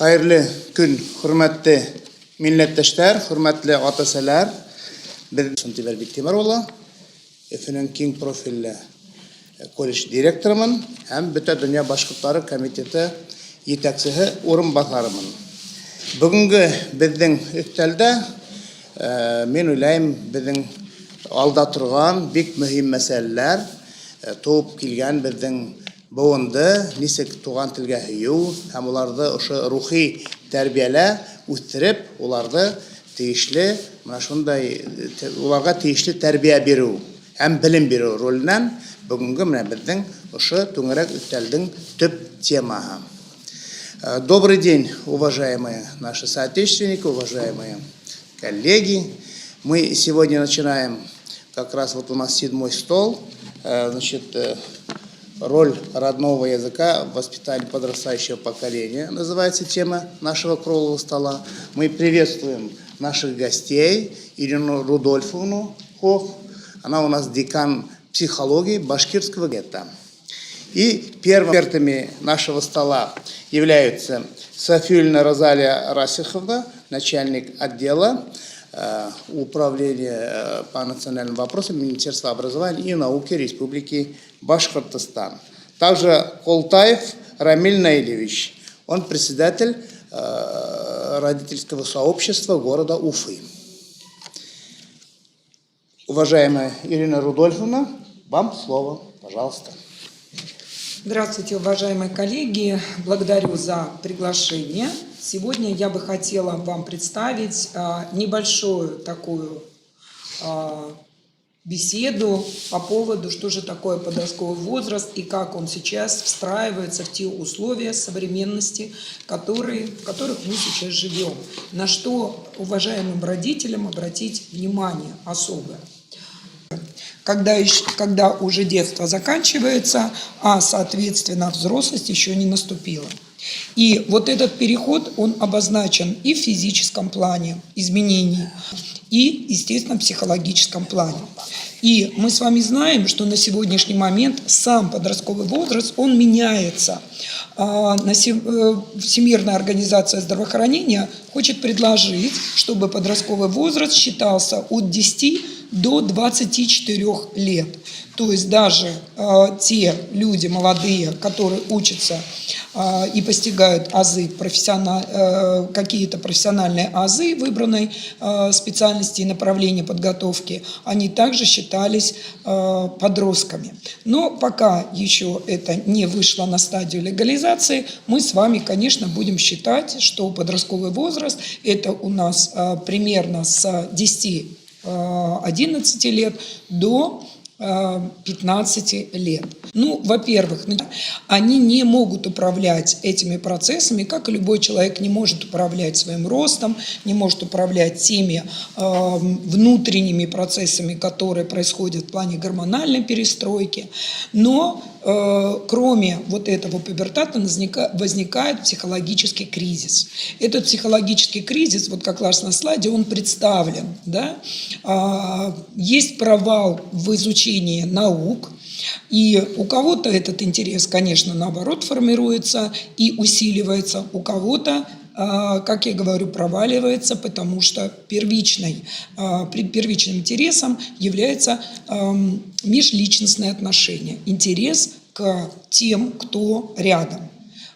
Hayırlı gün, hürmetli milletteşler, hürmetli ataseler. Ben Santiver Biktimaroğlu, efendim King Profil kolej direktörümün, hem bütün Dünya Başkırtları Komiteti yetakçısı orunbaşarımın. Bugünkü bizden üstelde men oylayım bizden alda turgan bek mühim meseleler to'p kelgan bizden bugunda nisik tugan tilga hiyu hem ularda o'sha ruhiy tarbiyala o'stirib ularda tegishli mana shunday ularga tegishli tarbiya beru hem bilim beru rolidan bugungi mana bizden o'sha to'ngarak o'stalning tüp temasi. Добрый день, уважаемые наши соотечественники, уважаемые коллеги. Мы сегодня начинаем, как раз вот у нас 7-й стол, значит, роль родного языка в воспитании подрастающего поколения, называется тема нашего круглого стола. Мы приветствуем наших гостей, Ирину Рудольфовну Хох, она у нас декан психологии Башкирского гетто. И первыми экспертами нашего стола являются Сафиуллина Розалия Расиховна, начальник отдела управления по национальным вопросам Министерства образования и науки Республики Башкортостан. Также Колтаев Рамиль Наилевич, он председатель родительского сообщества города Уфы. Уважаемая Ирина Рудольфовна, вам слово, пожалуйста. Здравствуйте, уважаемые коллеги. Благодарю за приглашение. Сегодня я бы хотела вам представить небольшую такую беседу по поводу, что же такое подростковый возраст и как он сейчас встраивается в те условия современности, в которых мы сейчас живем. На что уважаемым родителям обратить внимание особое. Когда уже детство заканчивается, а, соответственно, взрослость еще не наступила. И вот этот переход, он обозначен и в физическом плане изменений, и, естественно, в психологическом плане. И мы с вами знаем, что на сегодняшний момент сам подростковый возраст, он меняется. Всемирная организация здравоохранения хочет предложить, чтобы подростковый возраст считался от 10 до 24 лет. То есть даже те люди молодые, которые учатся и постигают азы, какие-то профессиональные азы выбранной специальности и направления подготовки, они также считались подростками. Но пока еще это не вышло на стадию легализации, мы с вами, конечно, будем считать, что подростковый возраст – это у нас примерно с 10-11 лет до 15 лет. Ну, во-первых, они не могут управлять этими процессами, как и любой человек не может управлять своим ростом, не может управлять теми внутренними процессами, которые происходят в плане гормональной перестройки. Но кроме вот этого пубертата возникает психологический кризис. Этот психологический кризис, вот как раз на слайде, он представлен. Да? Есть провал в изучении наук, и у кого-то этот интерес, конечно, наоборот формируется и усиливается, у кого-то, как я говорю, проваливается, потому что первичным интересом является межличностные отношения, интерес к тем, кто рядом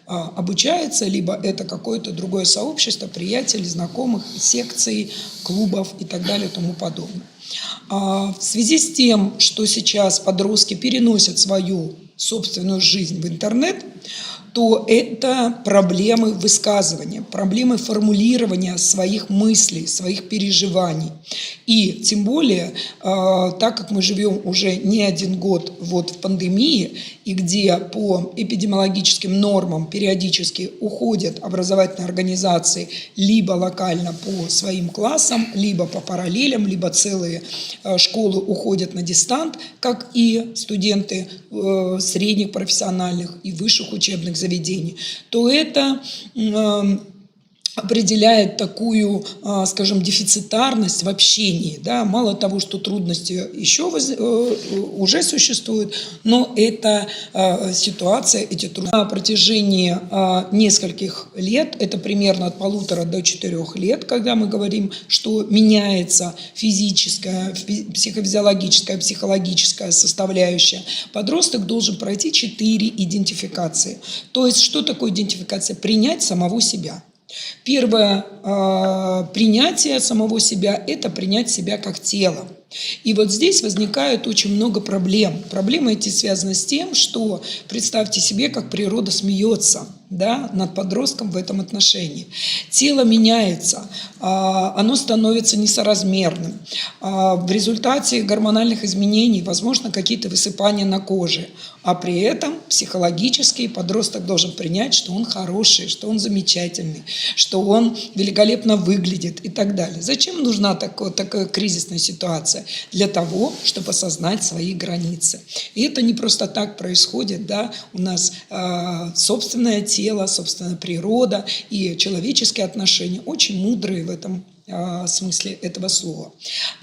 обучается, либо это какое-то другое сообщество, приятели, знакомых, секций, клубов и так далее и тому подобное. В связи с тем, что сейчас подростки переносят свою собственную жизнь в интернет, то это проблемы высказывания, проблемы формулирования своих мыслей, своих переживаний. И тем более, так как мы живем уже не один год вот в пандемии, и где по эпидемиологическим нормам периодически уходят образовательные организации либо локально по своим классам, либо по параллелям, либо целые школы уходят на дистант, как и студенты средних профессиональных и высших учебных заведений, то это определяет такую, скажем, дефицитарность в общении. Да? Мало того, что трудности уже существуют, но эта ситуация, эти трудности на протяжении нескольких лет, это примерно от 1,5 до 4 лет, когда мы говорим, что меняется физическая, психофизиологическая, психологическая составляющая, подросток должен пройти 4 идентификации. То есть, что такое идентификация? Принять самого себя. Первое принятие самого себя – это принять себя как тело. И вот здесь возникает очень много проблем. Проблемы эти связаны с тем, что представьте себе, как природа смеется, да, над подростком в этом отношении. Тело меняется, оно становится несоразмерным. В результате гормональных изменений возможно какие-то высыпания на коже. А при этом психологически подросток должен принять, что он хороший, что он замечательный, что он великолепно выглядит и так далее. Зачем нужна такая кризисная ситуация? Для того, чтобы осознать свои границы. И это не просто так происходит, да? У нас собственное тело, собственная природа и человеческие отношения очень мудрые в этом смысле этого слова.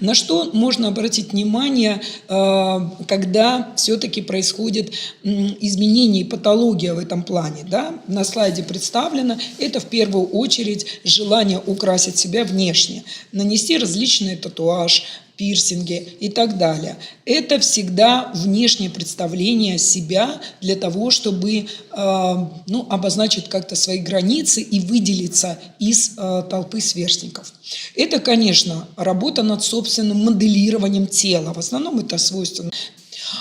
На что можно обратить внимание, когда все-таки происходит изменение и патология в этом плане. Да? На слайде представлено, это в первую очередь желание украсить себя внешне, нанести различные татуажи, пирсинги и так далее. Это всегда внешнее представление себя для того, чтобы обозначить как-то свои границы и выделиться из толпы сверстников. Это, конечно, работа над собственным моделированием тела. В основном это свойственно.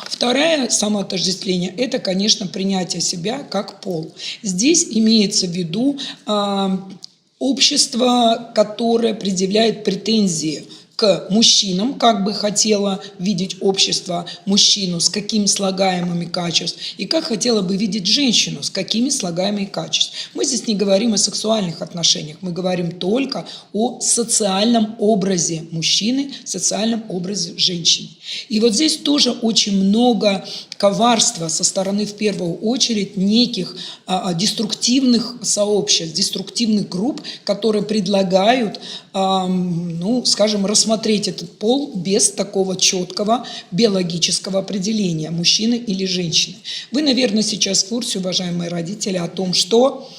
Второе самоотождествление – это, конечно, принятие себя как пол. Здесь имеется в виду общество, которое предъявляет претензии к мужчинам, как бы хотело видеть общество мужчину, с какими слагаемыми качеств, и как хотела бы видеть женщину, с какими слагаемыми качеств. Мы здесь не говорим о сексуальных отношениях, мы говорим только о социальном образе мужчины, социальном образе женщины. И вот здесь тоже очень много коварства со стороны, в первую очередь, неких деструктивных сообществ, деструктивных групп, которые предлагают, скажем, рассмотреть этот пол без такого четкого биологического определения, мужчины или женщины. Вы, наверное, сейчас в курсе, уважаемые родители, о том, что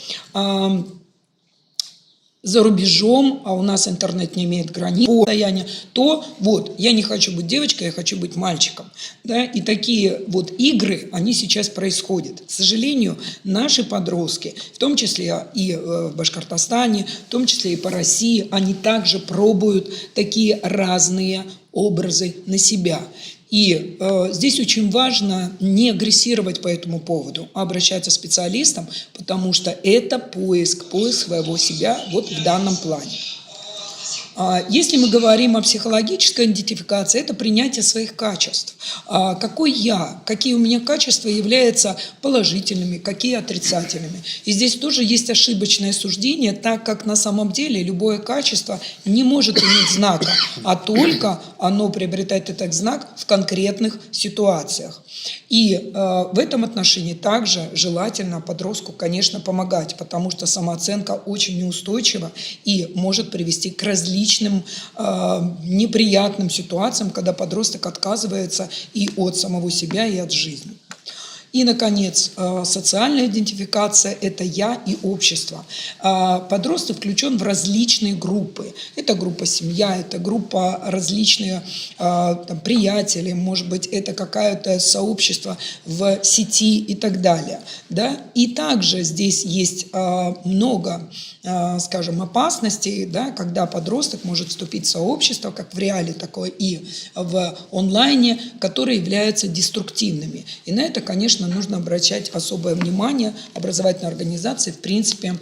за рубежом, а у нас интернет не имеет границ, то вот, я не хочу быть девочкой, я хочу быть мальчиком. Да? И такие вот игры, они сейчас происходят. К сожалению, наши подростки, в том числе и в Башкортостане, в том числе и по России, они также пробуют такие разные образы на себя. И здесь очень важно не агрессировать по этому поводу, а обращаться к специалистам, потому что это поиск своего себя вот в данном плане. Если мы говорим о психологической идентификации, это принятие своих качеств. Какой я, какие у меня качества являются положительными, какие отрицательными. И здесь тоже есть ошибочное суждение, так как на самом деле любое качество не может иметь знака, а только оно приобретает этот знак в конкретных ситуациях. И в этом отношении также желательно подростку, конечно, помогать, потому что самооценка очень неустойчива и может привести к различным неприятным ситуациям, когда подросток отказывается и от самого себя, и от жизни. И, наконец, социальная идентификация – это «я» и общество. Подросток включен в различные группы. Это группа семья, это группа различные приятели, может быть, это какое-то сообщество в сети и так далее. Да? И также здесь есть много, скажем, опасностей, да, когда подросток может вступить в сообщество, как в реале, такое и в онлайне, которые являются деструктивными. И на это, конечно, нужно обращать особое внимание. Образовательные организации, в принципе,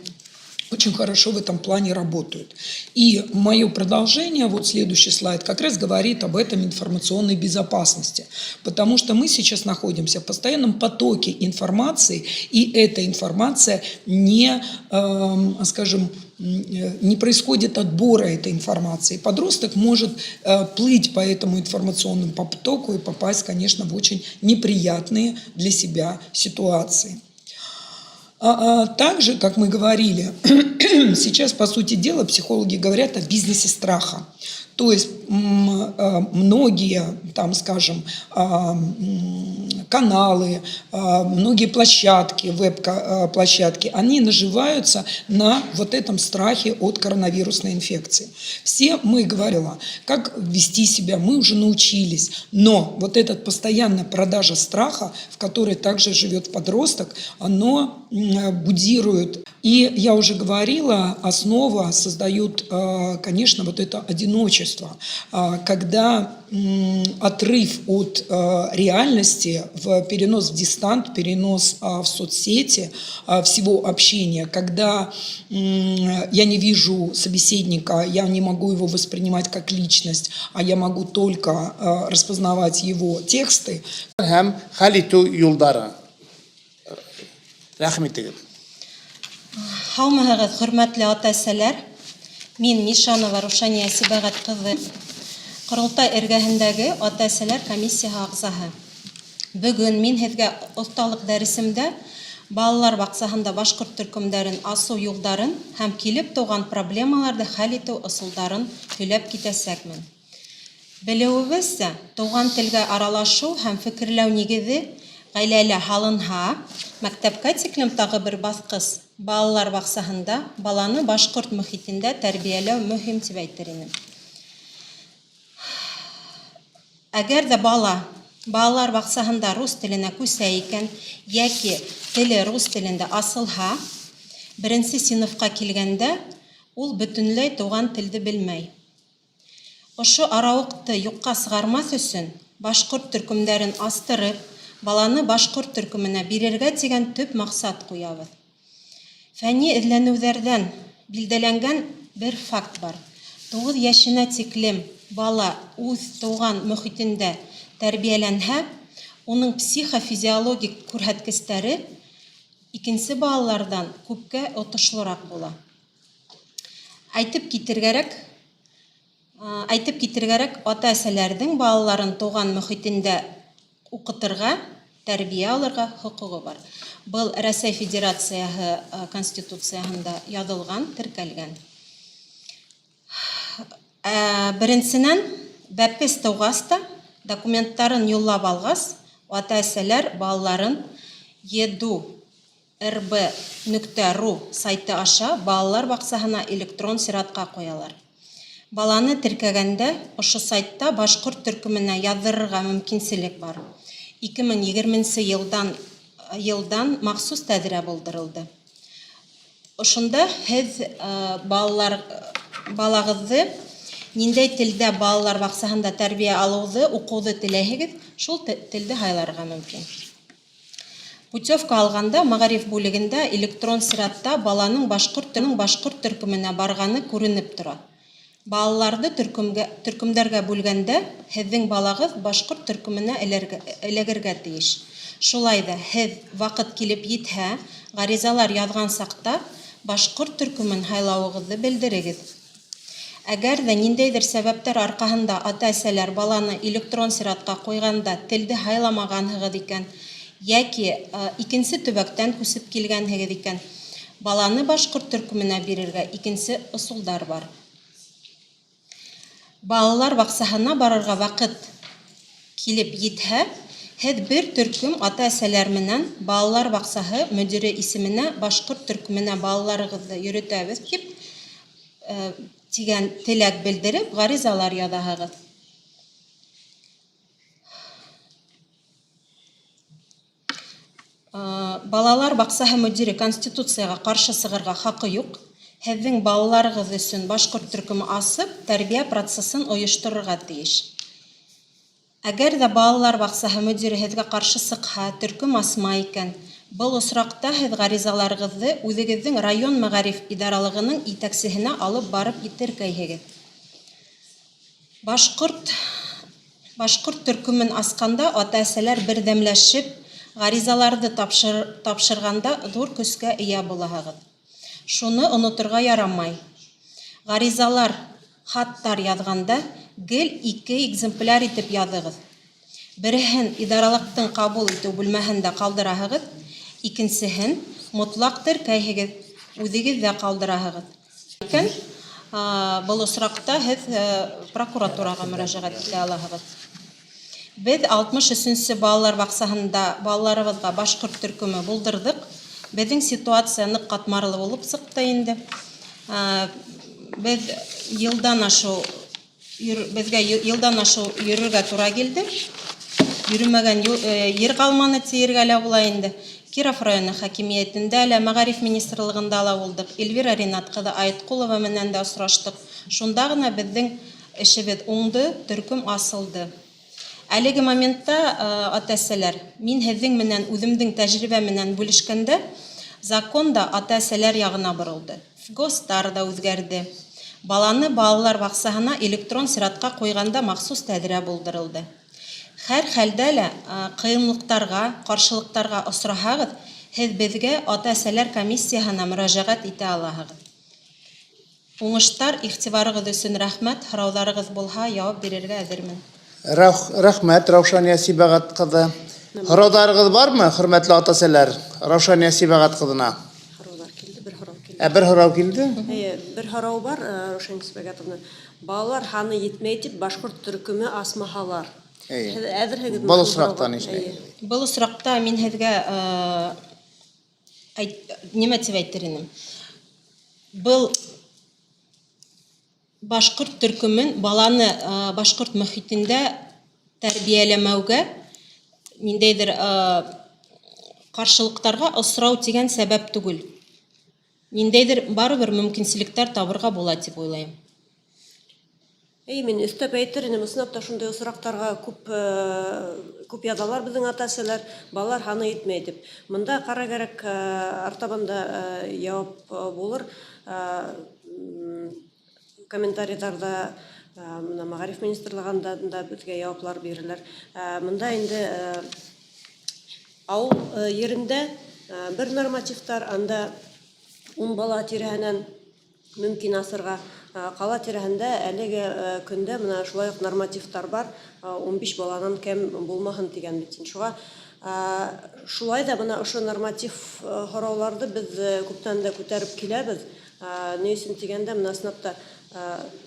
очень хорошо в этом плане работают. И мое продолжение, вот следующий слайд, как раз говорит об этом информационной безопасности. Потому что мы сейчас находимся в постоянном потоке информации, и эта информация не происходит отбора этой информации. Подросток может плыть по этому информационному потоку и попасть, конечно, в очень неприятные для себя ситуации. Также, как мы говорили, сейчас, по сути дела, психологи говорят о бизнесе страха. То есть многие, там, скажем, каналы, многие площадки, веб-площадки, они наживаются на вот этом страхе от коронавирусной инфекции. Все мы говорили, как вести себя, мы уже научились, но вот эта постоянная продажа страха, в которой также живет подросток, оно будирует. И я уже говорила, основа создают, конечно, вот это одиночество, когда отрыв от реальности, перенос в дистант, перенос в соцсети всего общения, когда я не вижу собеседника, я не могу его воспринимать как личность, а я могу только распознавать его тексты. Hem Khalitu Yuldara. Рәхмәт итегез. Һаумыһығыҙ, хөрмәтле ата-әсәләр. Мин Нишанова Рушания Сибәғәт ҡыҙы, Ҡоролтай эргәһендәге ата-әсәләр комиссияһы ағзаһы. Бөгөн мин һеҙгә оҫталыҡ дәресемдә балалар баҡсаһында башҡорт төркөмдәрен асыу юлдарын һәм килеп тыуған проблемаларҙы хәл итеү ысулдарын һөйләп китәсәкмен. Белеүебеҙсә, тыуған телгә аралашыу һәм фекерләү нигеҙе ғаиләлә һалынһа, мәктәпкә тиклем тағы бер баҫҡыс балалар баҡсаһында баланы башҡорт мөхитендә тәрбиәләү мөһим тип әйтер инем. Әгәр ҙә балалар баҡсаһында рус теленә күсә икән, йәки теле рус телендә асылһа, беренсе синыфҡа килгәндә ул бөтөнләй тыуған телде белмәй. Ошо арауыҡты юҡҡа сығармаҫ өсөн башҡорт төркөмдәрен астырып, баланы башҡорт төркөмөнә бирергә тигән төп маҡсат ҡуябыҙ. Фәнни эҙләнеүҙәрҙән билдәләнгән бер факт бар. 9 йәшенә тиклем бала үҙ тыуған мөхитендә тәрбиәләнһә, уның психофизиологик күрһәткестәре икенсе балалардан күпкә отошлораҡ була. Әйтеп китергәрәк, ата-әсәләрҙең балаларын тыуған мөхитендә уҡытырға, тәрбиә алырға хоҡуғы бар. Был Рәсәй Федерацияһы Конституцияһында яҙылған, теркәлгән. Беренсенән, бәпес тыуғас та, документтарын юллап алғас, ата-әсәләр балаларын edu.rb.ru сайты аша балалар баҡсаһына электрон сиратҡа ҡуялар. Баланы теркәгәндә, ошо сайтта башҡорт төркөмөнә яҙҙырырға мөмкинселек бар. 2020 йылдан махсус тәҙрә булдырылды. Ошонда һеҙ балағыҙҙы ниндәй телдә балалар баҡсаһында тәрбиә алыуҙы, уҡыуҙы теләйһегеҙ, шул телде һайларға мөмкин. Путевка алғанда мәғариф бүлегендә электрон сиратта баланың башҡорт төркөмөнә барғаны күренеп тора. Балаларҙы төркөмдәргә бүлгәндә һеҙҙең балағыҙ башҡорт төркөмөнә эләгергә тейеш. Шулай ҙа һеҙ ваҡыт килеп етһә, ғаризалар яҙған саҡта башҡорт төркөмөн һайлауығыҙҙы белдерегеҙ. Әгәр ҙә ниндәйҙер сәбәптәр арҡаһында ата-әсәләр баланы электрон сиратҡа ҡуйғанда телде һайламағанһығыҙ икән, йәки икенсе төбәктән күсеп килгәнһегеҙ икән, баланы башҡорт төркөмөнә бирергә икенсе ысулдар бар. Балалар баҡсаһына барырға ваҡыт килеп етһә, һеҙ бер төркөм ата-әсәләр менән балалар баҡсаһы мөдире исеменә башҡорт төркөмөнә балаларығыҙҙы йөрөтәбеҙ тип тигән теләк белдереп, ғаризалар яҙаһығыҙ. Балалар баҡсаһы мөдире Конституцияға ҡаршы сығырға хаҡы юҡ. Һеҙҙең балаларығыҙ өсөн башҡорт төркөмө асып, тәрбиә процесын ойошторорға тейеш. Әгәр ҙә балалар баҡсаһы мөдире һеҙгә ҡаршы сыҡһа, төркөм асмай икән, был осраҡта һеҙ ғаризаларығыҙҙы үҙегеҙҙең район мәғариф идаралығының итәксеһенә алып барып теркәйһегеҙ. Башҡорт төркөмөн асҡанда ата-әсәләр берҙәмләшеп, ғаризаларҙы тапшырғанда ҙур көскә эйә булаһығыҙ. Шуны оноторға ярамай. Ғаризалар хаттар яҙғанда гел 2 экземпляр итеп яҙығыҙ. Береһен идаралыҡтың ҡабул итеү бүлмәһендә ҡалдыраһығыҙ, икенсеһен мотлактыр, кайһегез үзегез дә калдыраһыгыз. Ләкин был осракта һез прокуратурага мөрәҗәгать итә алаһыгыз. Без 63-нче балалар баксаһында балаларыбызга башкорт төркеме булдырдык. Безнең ситуация нык катмарлы булып чыкты инде. Без безгә елдан ашу йөрергә туры килде. Йөрмәгән йер калманы тиергә лә була инде. Киров районы хакимиятендә лә, Мәгариф министрлыгында ла булдык. Эльвира Ринат кызы Айткулова менән дә очраштык. Шунда гына безнең эшебез уңды, төркем асылды. Әлеге моментта ата-әсәләр, мин һезнең менән үземнең тәҗрибә менән бүлешкәндә, законда ата-әсәләр ягына борылды. ГОСТар да үзгәрде. Баланы балалар баксаһына электрон сиратка куйганда махсус тәдирә булдырылды. Һәр хәлдә лә кыенлыктарга, каршылыктарга очраһагыз, һез безгә ата-әсәләр комиссиясына мөрәҗәгать итә алаһыгыз. Уңыштар, игътибарыгыз өчен рәхмәт. Һорауларыгыз булһа, җавап бирергә әзермен. Рәхмәт, Раушания Сибагат кызы. Һорауларыгыз бармы, хөрмәтле ата-әсәләр? Раушания Сибагат кызына. Һораулар килде, бер һорау килде. Бер һорау килде? Бер һорау бар, Раушания Сибагатовна. Балалар ханы етмәй дип башкорт төркеме асмаһалар. Был осрактан ишне. Был осракта мин һезгә нимә дип әйтер идем? Был башкорт төркемен баланы башкорт мөхитендә тәрбияләмәүгә ниндәйдер каршылыктарга осрау дигән сәбәп түгел. Ниндәйдер барыбер мөмкинчелектәр табырга була дип уйлыйм. Мин өстәп әйтер идем, сынапта шундай осрактарга күп язалар безнең ата-әсәләр, балалар ханы етмәй дип. Монда кара кирәк артабанда җавап булыр. Комментарийларда Мәгариф министрлыгында да безгә җаваплар бирәләр. Монда инде авыл yerində бер нормативтар, анда 10 бала тирәһеннән мөмкин асырга, кала тирәһендә әлеге көндә менә шулай ук нормативтар бар, 15 баладан кем булмаһын дигән бит. Шулай да менә ошо норматив һорауларды без күптән дә күтәреп киләбез. Ни өчен дигәндә менә сынапта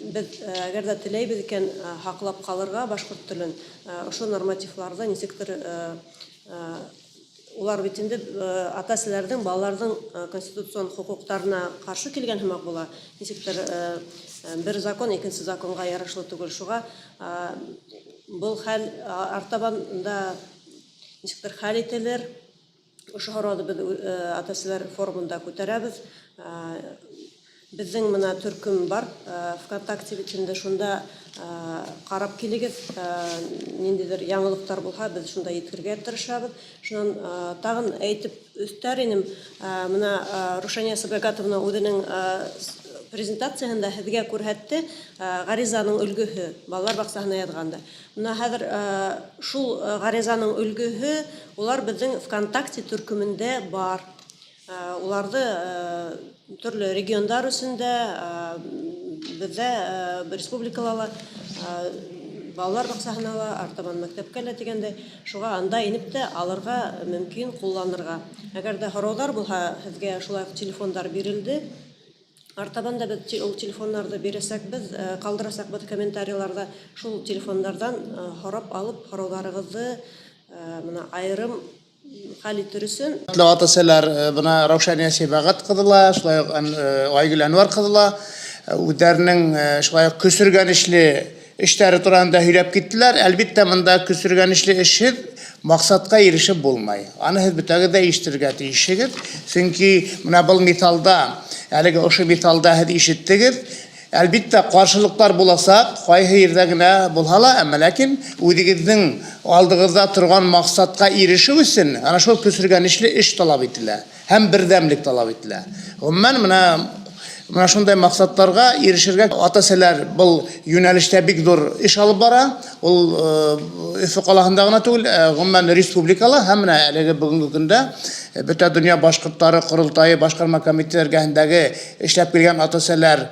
без әгәр дә теләйбез икән хаклап калырга башкорт телен, ошо нормативларда ничектер улар бит инде ата-әсәләрнең балаларның конституцион хукуктарына каршы килгән һәм була. Ничектер бер закон икенче законга ярашлы түгел. Шуга бу хәл артабанда ничектер хәл ителер. Ошо һорауды без ата-әсәләр форумында күтәрәбез. Безнең менә төркем бар, ВКонтакте битендә, шунда карап килегез, ниндидер яңалыктар булса, без шунда yetkirгә тырышабыз. Шуннан тагын әйтеп өстәр идем, менә Раушания Сибагатовна үзенең презентациясында һезгә күрһәтте гаризаның өлгеһе, балалар баксаһына язганда. Менә хәзер шул гаризаның өлгеһе улар безнең ВКонтакте төркемендә бар. Уларды төрле региондар өсендә, бездә республикаларда балалар баксаһына, артабан мәктәпкә лә дигәндә, шуга анда инеп тә алырга мөмкин, кулланырга. Әгәр дә һораулар булса, һезгә шулай телефондар бирелде. Артабан да без ул телефоннарны бирәсәк, без калдырасак бу комментарийларда шул телефоннардан һорап алып, һорауларыгызны менә айрым хәл итер өчен. Ата-әсәләр бuna Раушания Сибагат кызыла, шулай ук Айгөл Әнвәр кызыла, үзләренең шулай ук көсөргәнешле эшләре турында һөйләп киттеләр. Әлбәттә, монда көсөргәнешле эшһез максатка ирешеп булмай. Аны һез битәгә дә ишетергә тиешсез. Чөнки менә бу мисалда, әлеге ошо мисалда һез ишеттегез. Әлбәттә, каршылыктар буласак, кайһы җирдә генә булса ла, әмма ләкин үзегезнең алдыгызда торган максатка ирешү өчен ана шул көсөргәнешле эш талап ителә һәм бердәмлек талап ителә. Гомумән менә шундай максатларга ирешергә ата-әсәләр бу юнәлештә бик зур эш алып бара. Ул Өфе каласында гына түгел, гомумән республикала һәм менә әлеге бүгенге көндә бөтен дөнья башкортлары курултайы башкарма комитетләргәһендәге эшләп килгән ата-әсәләр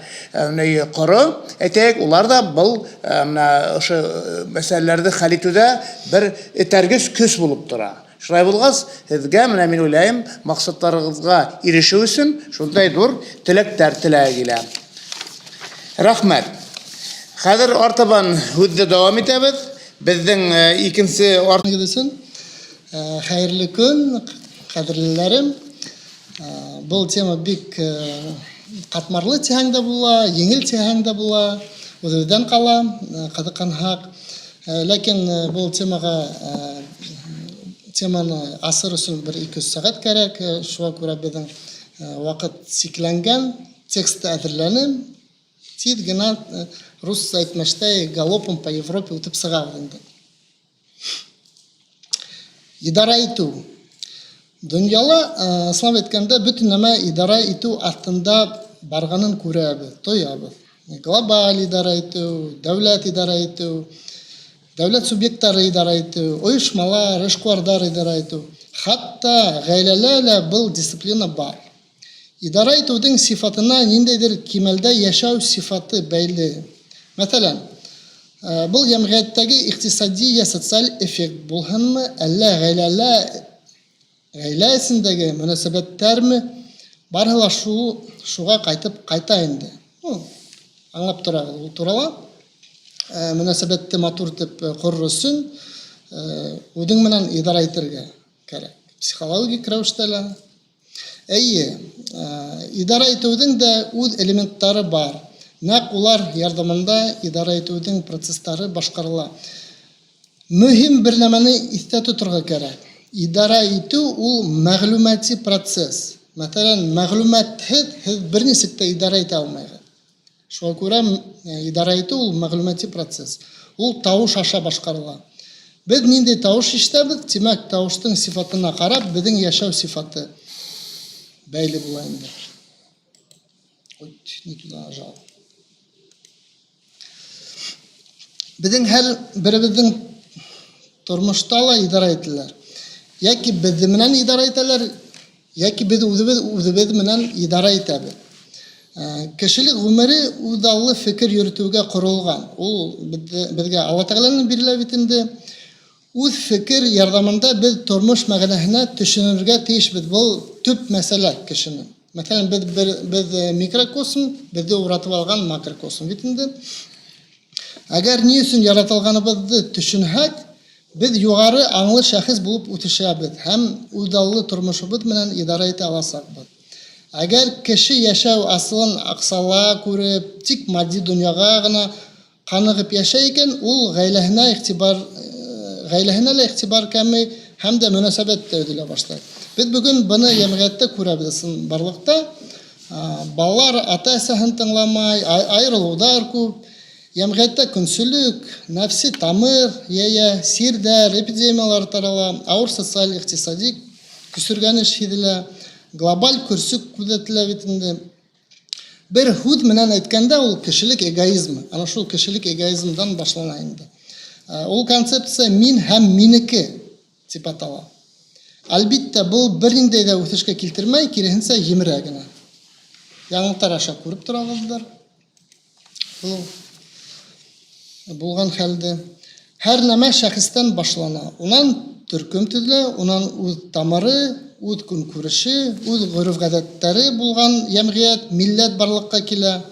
коры, әйтәйек, улар да бу менә ошо мәсьәләләрне хәл итүдә бер этәргеч көч булып тора. Шулай булгас, һезгә менә мин уйлыйм, максатларыгызга ирешү өчен шундай дур теләктәр теләге килә. Рәхмәт. Хәзер артабан һүзне дәвам итәбез. Безнең икенче Гедесен, хәерле көн, кадерлеләрем. Бұл тема бик катмарлы тиһәң дә була, еңел тиһәң дә була. Үзебездән кала, кызыкканһак. Ләкин бұл теманы асыр өчен 1-2 сәгать кирәк. Шуңа күрә безнең вакыт сикләнгән, текст әзерләнеп, тиз генә рус әйтмәштәй галопом по Европе үтеп сыгабыз инде. Идара итү. Дөньяла, ислам әйткәндә, бөтен нәмә идара итү астында барганын күрәбез, тоябыз. Глобаль идара итү, дәүләт идара итү, дәүләт субъектлары идара итү, оешмалар, эшкуарлар идара итү. Хатта гаиләләрдә был дисциплина бар. Идара итүнең сифатына ниндәйдер кимәлдә яшәү сифаты бәйле. Мәсәлән, бұл җәмгыятьтәге икътисади, социаль эффект булһынмы, әллә гаиләсендәге мөнәсәбәтләрме, барыла шуга кайта инде. Аңлап торабыз, ул турала. Мөнәсәбәтте матур итеп корыр өчен үзең менән идара итәргә кирәк. Психологик рәвештә. Идара итүнең дә үз элементтары бар. Нәкъ улар ярдәмендә идара итүнең процесслары башкарыла. Мөһим бер нәмәне истә тотырга кирәк. Идара итү ул мәгълүмати процесс. Мәсәлән, мәгълүматһыз бернисек тә идара итә алмыйсыз. Шуңа күрә идара итү ул мәгълүмати процесс. Ул тавыш аша башкарыла. Без нинди тавыш ишетәбез, тимәк, тавыштың сифатына карап, безнең яшәү сифаты бәйле була инде. Не туда нажал. Безнең һәр беребезнең тормышта ла идара ителәр. Яки без менән идара итәләр, яки без үзебез менән идара итәбез. Кешелек гомере үдаллы фикер йөртүгә корылган. Ул безгә Алла Тәгаләнең бирелә бит инде. Үз фикер ярдәмендә без тормыш мәгънәсенә төшенергә тиешбез. Бу төп мәсьәлә кешенең. Мәсәлән, без микрокосм, бездә уратып алган макрокосм бит инде. Әгәр ни өчен яратылганыбызны төшенһәк, biz югары аңлы шәхес булып үтешәбез һәм үдаллы тормышыбыз менән идара итә аласакбыз. Әгәр кеше яшәү асылын аксала күреп, тик матди дөньяга гына каныгып яшәй икән, ул гаиләһенә игътибар кәми һәм дә мөнәсәбәт үдәлә башлый. Без бүген буны җәмгыятьтә күрәбез. Барлыкта балалар ата-әсәһен тыңламай, аерылулар күп. Җәмгыятьтә көнсөллек, нәфси тамыр, сирдәр, эпидемиялар тарала, авыр социаль икътисади күсергәнеш хиделә, глобаль көрсүк күзәтелә бит инде. Бер худ менән әйткәндә ул кешелек эгоизмы. Ана шул кешелек эгоизмдан башлана инде. Ул концепция мин һәм минеке дип атала. Әлбиттә, бу бернинди дә үсешкә килтермәй, киресенчә җимерә генә. Яңгылыктар аша күреп торабыздар. Бу булган хәлдә һәр нәмә шәхестән башлана. Унан төркем төзелә, унан үз тамыры, үз көнкүреше, үз гореф-гадәттәре булган җәмгыять, милләт барлыкка килә.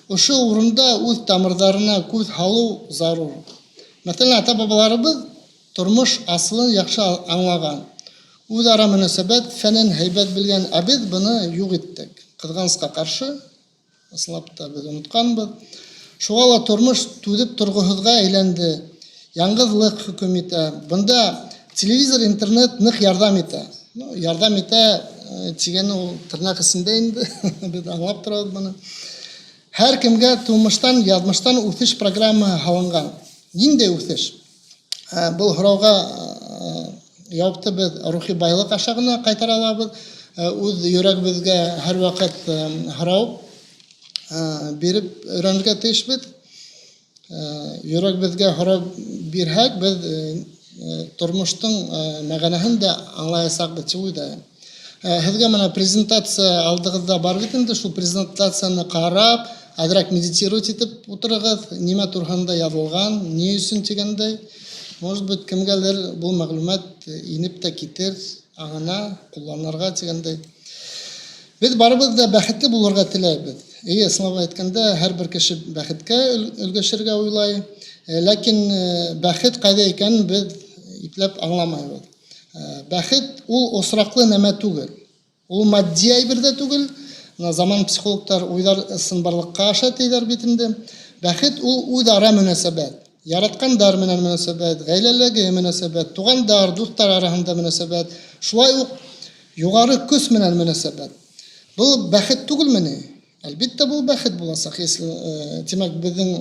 Ошо урында үз тамырларына күз халу зарур. Мәсәлән, ата-бабаларыбыз тормыш асылын яхшы аңлаган. Үзара мөнәсәбәт фәнен һәйбәт белгән, ә без буны юк иттек. Кызганычка каршы, ислап та без унытканбыз. Шуңа ла тормыш түзеп торгыһызга әйләнде. Яңгызлык хөкем итә. Бunda телевизор, интернет нык ярдәм итә. Ярдәм итә дигәне ул тырнак исендә инде. Без аңлап торабыз буны. Һәр кемгә тумыштан, язмыштан үсеш программасы һалынган. Нинди үсеш? Бу һорауга җавапты без рухи байлык аша гына кайтара алабыз. Үз йөрәгебезгә һәр вакыт һорау биреп өйрәнергә тиешбез. Йөрәгебезгә һорау бирһәк, без тормыштың мәгънәһен дә аңлаячакбыз дип уйлыйм. Һезгә менә презентация алдыгызда бар бит инде, шул презентацияны карап, әзрәк медитировать итеп утырыгыз, нимә турында язылган, ни өчен дигәндәй. Может быть, кемгәлер бу мәгълүмат инеп тә китер, аңына кулланырга дигәндәй. Без барыбыз да бәхетле булырга теләйбез. Исламга әйткәндә, һәрбер кеше бәхеткә өлгәшергә уйлай, ләкин бәхет кайда икәнен без ипләп аңламайбыз. Бәхет ул осраклы нәмә түгел. Ул матди әйбер дә түгел. Заман психологтар уйлар сынбарлыкка аша тидер бит инде. Бәхет ул үзара мөнәсәбәт. Яраткандар менән мөнәсәбәт, гаиләләге мөнәсәбәт, тугандар, дустар арасында мөнәсәбәт, шулай ук югары көс менән мөнәсәбәт. Бу бәхет түгелмени? Әлбәттә бу бәхет буласак, димәк безнең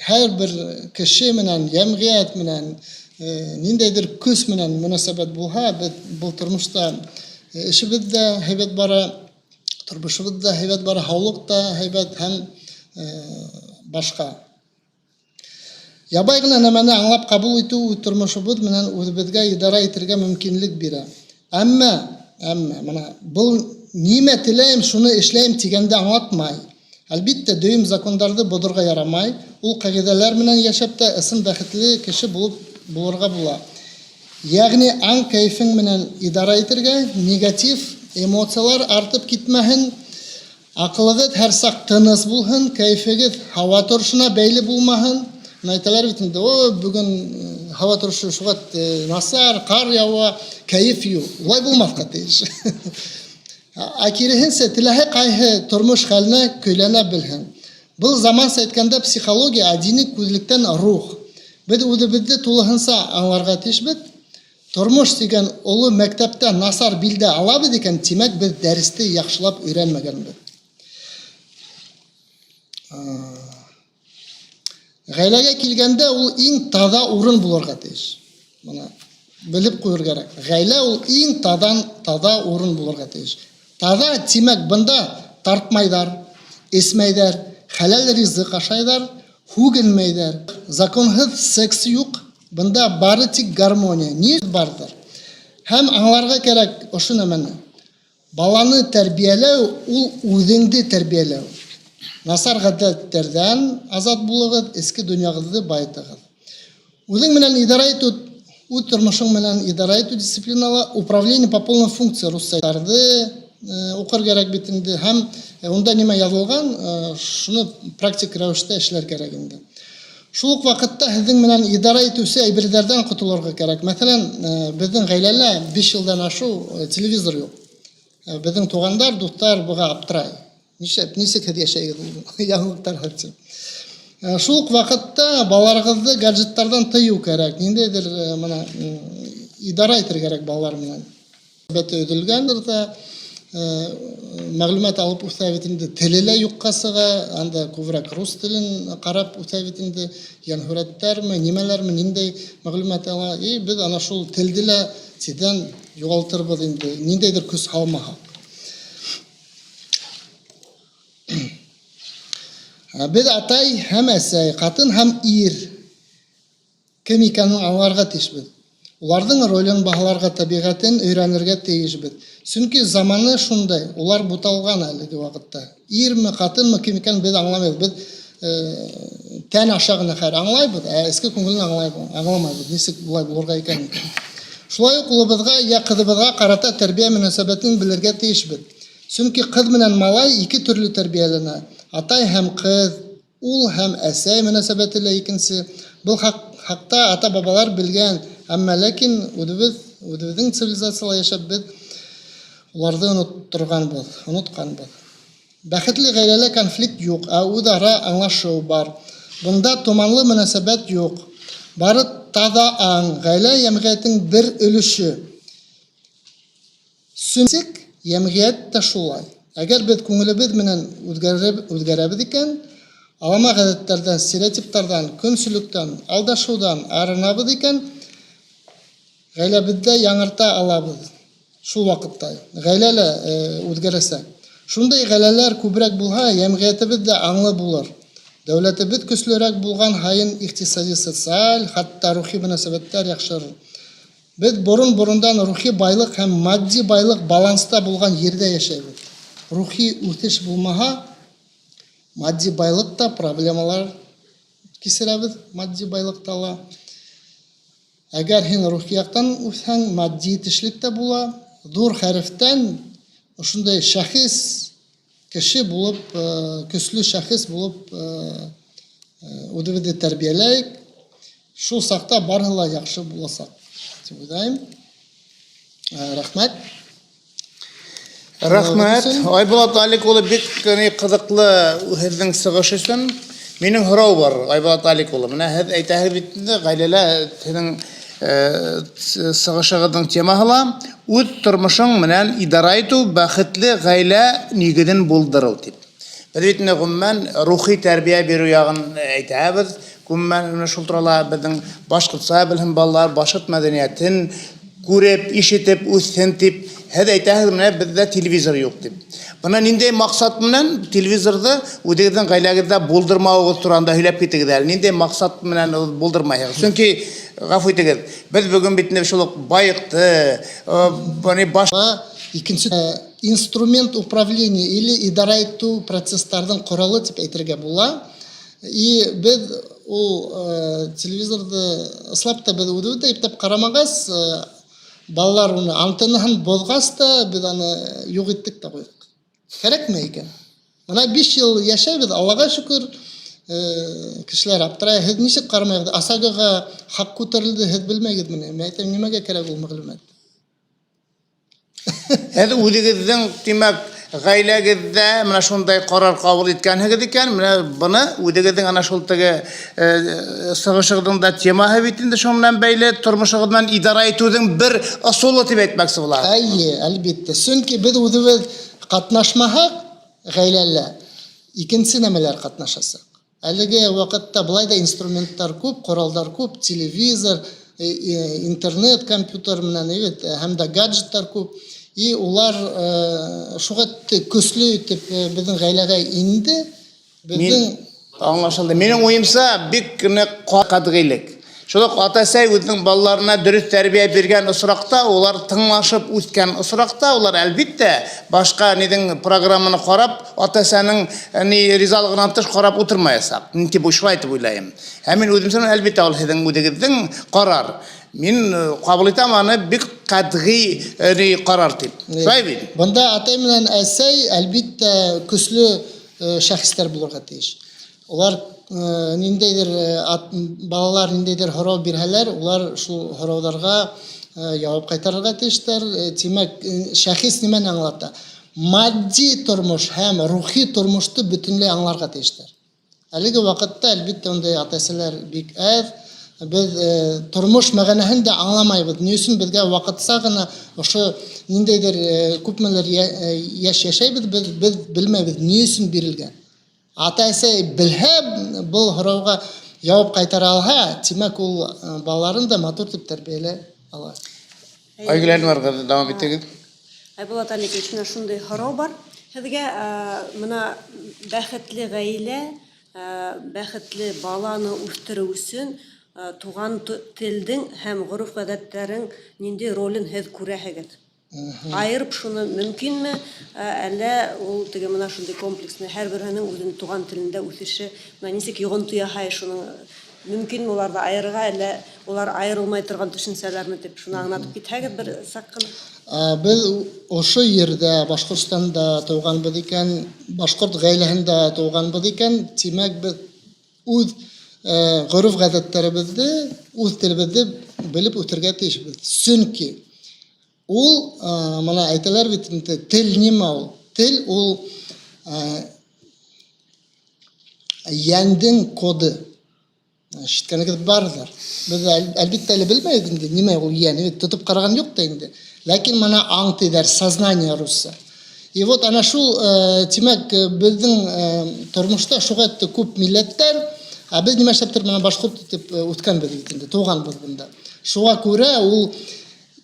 һәрбер кеше менән, җәмгыять менән ниндәйдер көс менән мөнәсәбәт булһа, бу тормышта эшебез дә һәйбәт бара, тормышыбыз да һәйбәт бара, һаулык та һәйбәт һәм башка. Ябай гына нәмәне аңлап кабул итү тормышыбыз менән үзебезгә идара итәргә мөмкинлек бирә. Әмма менә бу нимә теләйм, шуны эшләйм дигәндә аңлатмай. Әлбәттә, дөйм законнарны бодырга ярамай. Ул кагыйдәләр менән яшәп тә исем бәхетле кеше булырга була. Ягъни аң кайфың менән идара итәргә, негатив эмоциялар артып китмәһен, акылыгыз һәр сак тыныс булһын, кайфыгыз һава торышына бәйле булмаһын. Әйтәләр бит инде, бүген һава торышы шугат насар, кар ява, кайф юк. Улай булмаска тиеш. Акирәһенсә теләһә кайһы тормыш хәленә көйләнә белһен. Бу заманса әйткәндә психология, дини күзлектән рух. Без үзебезне тулыһынса аңларга тиешбез. Тормыш дигән улы мәктәптә насар билдә алабыз икән, димәк без дәресте яхшылап өйрәнмәгәнбез. Гаиләгә килгәндә ул иң таза урын булырга тиеш. Моны белеп куйырга кирәк. Гаилә ул иң таза урын булырга тиеш. Таза димәк бында тартмайдар, эсмәйдар, хәләл ризык ашайдар, хугынмайдар. Законһыз секс юк. Бында бары тик гармония, ни бардыр. Һәм аңларга кирәк ошо нәмәне. Баланы тәрбияләү ул үзеңне тәрбияләү. Насар гадәтләрдән азат булыгыз, эске дөньягызны байтыгыз. Үзең менән идара итү, үз тормышың менән идара итү дисциплинала управление по полной функции руссайларды укыр кирәк бит инде. Һәм унда нимә язылган, шуны практик рәвештә эшләр кирәк инде. Шул ук вакытта һезнең менән идара итүсе әйберләрдән котылырга кирәк. Мәсәлән, безнең гаиләлә 5 елдан ашу телевизор юк. Безнең тугандар, дуслар буга аптырай. Нисек яшәйгез ул яңалыктар хәтта. Шул ук вакытта балаларыгызны гаджеттардан тыю кирәк. Ниндәйдер менә идара итәргә кирәк балалар менән. Бәте өделгәндер дә мәгълүмат алып үсә бит инде. Телелә юкка сыга, анда күбрәк рус телен карап үсә бит инде. Янһүрәттәрме, нимәләрме, ниндәй мәгълүмат ала. Без ана шул телдә сидән югалтырбыз инде. Ниндәйдер күз халмаха. Без атай һәм әсәй, катын һәм ир кем икәнен аңларга тиешбез. Уларның ролен баһаларга, табигатен өйрәнергә тиешбез. Чөнки заманы шундай, улар буталган әлеге вакытта. Ирме, катынмы кем икәнен без аңламыйбыз. Без тән аша гына хәр аңлайбыз, эске күңелне аңламайбыз. Нисек булай булырга икән. Шулай ук улыбызга я кызыбызга карата тәрбия мөнәсәбәтен белергә тиешбез. Чөнки кыз менән малай ике төрле тәрбияләнә. Атай һәм кыз, ул һәм әсәй мөнәсәбәте лә икенче. Бу хакта ата-бабалар белгән, әмма ләкин үзебезнең цивилизациялә яшәп без уларны онытканбыз. Бәхетле гаиләлә конфликт юк, үзара аңлашыу бар. Бунда томанлы мөнәсәбәт юк. Бары таза аң, гаилә җәмгыятенең бер өлеше. Сүнсек җәмгыять та шулай. Әгәр без күңелебез менән үзгәрәбез икән, алама гадәтләрдән, стереотиптардан, көнсүлектән, алдашудан арынабыз икән, гаиләбездә яңарта алабыз. Шул вакытта гаиләле үзгәрәсә. Шундай гаиләләр күбрәк булһа, җәмгыятебез дә аңлы булыр. Дәүләтебез көчлерәк булган һайын икътисади, социаль, хәтта рухи мөнәсәбәтләр яхшырыр. Без борын-борындан рухи байлык һәм матди байлык баланста булган җирдә яшәйбез. Рухи үсеш булмаһа, матди байлыкта проблемалар кисерәбез, матди байлыкта ла. Әгәр һин рухи яктан үсһәң, матди тишлек тә була. Зур хәрефтән шундай шәхес кеше булып, көчле шәхес булып үҙебеҙҙе тәрбиәләйек. Шул саҡта барыһы ла яҡшы буласаҡ дип уйлайым. Рәхмәт. Рәхмәт. Айбулат Алик улы бик ҡыҙыҡлы һеҙҙең сығыш өсөн. Минең һорау бар, Айбулат Алик улы. Менә һеҙ әйтәһегеҙ бит инде, ғаиләлә һеҙҙең сығышығыҙҙың темаһы ла үҙ тормошоң менән идара итеү, бәхетле ғаилә нигеҙен булдырыу тип. Беҙ бит инде ғөмүмән рухи тәрбиә биреү яғын әйтәбеҙ. Ғөмүмән шул турала беҙҙең башҡортса белһен балалар, башҡорт мәҙәниәтен күреп, ишетеп, үҫһен тип. Һеҙ әйтәһегеҙ, менә беҙҙә телевизор юҡ тип. Бына ниндәй маҡсат менән телевизорҙы үҙегеҙҙең ғаиләгеҙҙә булдырмауығыҙ тураһында һөйләп китегеҙ әле. Ниндәй маҡсат менән булдырмайһығыҙ? Сөнки ғәфү итегеҙ, беҙ бөгөн бит инде шул уҡ байыҡты, икенсе инструмент управления или идара итеү процесстарҙың ҡоралы тип әйтергә була. И беҙ ул телевизорҙы ысулап та беҙ үҙебеҙ дә иптәп ҡарамағас, балалар уны антеннаһын боҙғас та беҙ аны юҡ иттек тә ҡуйҙыҡ. Кәрәкме икән? Бына 5 йыл йәшәйбеҙ, Аллаға шөкөр. Кешеләр аптырай, һеҙ нисек ҡарамайһығыҙ? ОСАГО-ға хаҡ күтәрелде, һеҙ белмәйһегеҙме? Мин әйтәм, нимәгә кәрәк ул мәғлүмәт? Һеҙ үҙегеҙҙең, тимәк, ғаиләгеҙҙә менә шундай ҡарар ҡабул иткәнһегеҙ икән, менә быны үҙегеҙҙең ана шул теге сығышығыҙҙың да темаһы бит инде шуның менән бәйле, тормошығыҙ менән идара итеүҙең бер ысулы тип әйтмәксе була. Әйе, әлбиттә. Сөнки беҙ үҙебеҙ ҡатнашмаһаҡ, ғаиләлә икенсе нәмәләр ҡатнашасаҡ. Әлеге ваҡытта былай да инструменттар күп, ҡоралдар күп, телевизор, интернет, компьютер менән, һәм дә гаджеттар күп. И улар шуға көслө итеп беҙҙең ғаиләгә инде. Аңлашылды. Минең уйымса, бик ҡатғилек. Шулай ата-әсәй үҙенең балаларына дөрөҫ тәрбиә биргән осраҡта, улар тыңлашып үҫкән осраҡта, улар әлбиттә башҡа нидең программаны ҡарап, ата-әсәнең ризалығынан тыш ҡарап ултырмаясаҡ. Тип шулай итеп уйлайым. Һәм мин үҙемсә әлбиттә ул һеҙҙең үҙегеҙҙең ҡарар. Мин ҡабул итәм аны бик ҡатғи ҡарар тип. Шулай бит. Бында атай менән әсәй әлбиттә көслө шәхестәр булырға тейеш. Улар ниндәйҙер балалар ниндәйҙер һорау бирһәләр, улар шул һорауҙарға яуап ҡайтарырға тейештәр. Тимәк, шәхес нимәне аңлата? Матди тормош һәм рухи тормошты бөтөнләй аңларға тейештәр. Әлеге ваҡытта әлбиттә ундай ата-әсәләр бик әҙ. Беҙ тормош мәғәнәһен дә аңламайбыҙ. Ни өсөн беҙгә ваҡытса ғына ошо ниндәйҙер күпмелер йәш йәшәйбеҙ, беҙ белмәйбеҙ ни өсөн бирелгән. Ата-әсәй белһә, был һорауға яуап ҡайтара алһа, тимәк ул балаларын да матур тип тәрбиәләй ала. Айгөл Әнүәр, дауам итегеҙ. Айбулат Аликович, менә шундай һорау бар. Һеҙгә мына бәхетле ғаилә, бәхетле баланы үҫтереү өсөн туған телдең һәм ғөрөф-ғәҙәттәрең ниндәй ролен һеҙ күрәһегеҙ? Айырып шуны мөмкинме? Әллә ул теге мына шундай комплексны һәр береһенең үҙенең туған телендә үҫеше, мына нисек йоғонто яһай, шуның мөмкинме уларҙы айырырға, әллә улар айырылмай торған төшөнсәләрме дип шуны аңлатып китһәгеҙ бер саҡ ҡына. Беҙ ошо ерҙә, Башҡортостанда тыуғанбыҙ икән, башҡорт ғаиләһендә тыуғанбыҙ икән, тимәк беҙ үҙ ғөрөф-ғәҙәттәребеҙҙе, үҙ телебеҙҙе белеп үҫергә тейешбеҙ. Сөнки ул, мына әйтәләр бит инде, тел нимә ул? Тел ул йәндең коды. Ишеткәнегеҙ барҙыр. Беҙ әлбиттә әле белмәйбеҙ инде, нимә ул йән. Тотоп ҡараған юҡ та инде. Ләкин мына аң тиҙәр, сознание русса. И вот ана шул, тимәк, беҙҙең тормошта шуға күп милләттәр, ә беҙ нимә эшләптер менән башҡорт итеп үткәнбеҙ бит инде, тыуғанбыҙ бында. Шуға күрә ул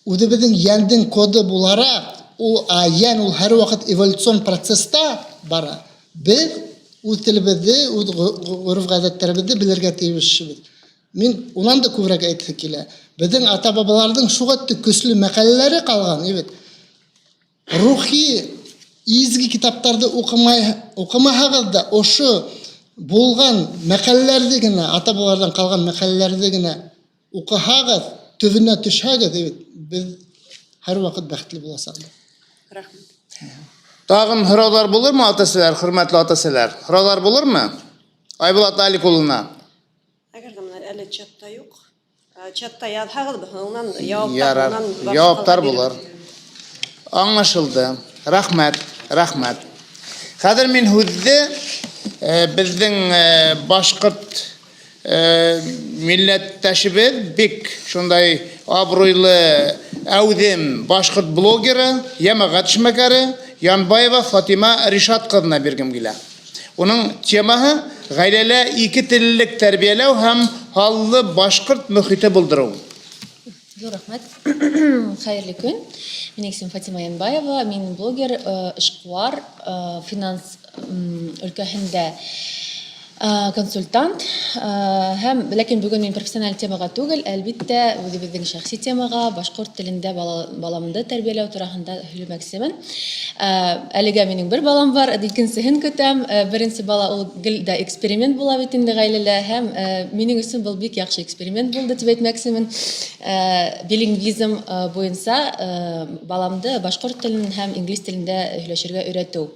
үҙебеҙҙең йәндең коды булараҡ, ул йән ул һәр ваҡыт эволюцион процесста бара. Беҙ үҙ телебеҙҙе, үҙ ғөрөф-ғәҙәттәребеҙҙе белергә тейешбеҙ. Мин унан да күберәк әйтһе килә. Беҙҙең ата-бабаларҙың шуға көслө мәҡәләләре ҡалған. Рухи, изги китаптарҙы уҡымаһағыҙ да, ошо булған мәҡәләләрҙе генә, ата-бабаларҙан ҡалған мәҡәләләрҙе генә уҡыһағыҙ, төбенә төшһәгез, без һәрвакыт бәхетле буласабыз. Рахмет. Тагын һораулар булырмы, ата-әсәләр, хөрмәтле ата-әсәләр? Һораулар булырмы? Айбулат Алик улына. Әгәр дә менә әле чатта юк. Чатта язһагыз, оннан Ярар, жауаптар булыр. Аңлашылды. Рәхмәт, рәхмәт. Хәзер мин һүзне безнең башкорт милләттәшебез бик шундай абруйлы әүдем башкорт блогеры, Ямагат Шмәкәре Янбаева Фатима Ришат кызына биргем килә. Уның темаһы гаиләлә ике теллек тәрбияләү һәм халлы башкорт мөхите булдыру. Зур рахмәт. Хәерле көн. Минем исемем Фатима Янбаева, мин блогер, эшкуар, финанс өлкәһендә консультант. Һәм ләкин бүген мин профессиональ темага түгел, әлбиттә, үзебезнең шәхси темага, башкорт телендә баламны тәрбияләү турында һөйләмәкчемен. Әлегә минем бер балам бар, икенчесен көтәм. Беренче бала ул гелдә эксперимент була бит инде гаиләдә һәм минем өчен бу бик яхшы эксперимент булды дип әйтмәкчемен. Билингвизм буенча баламды башкорт телен һәм инглиз телендә һөйләшергә өйрәтү.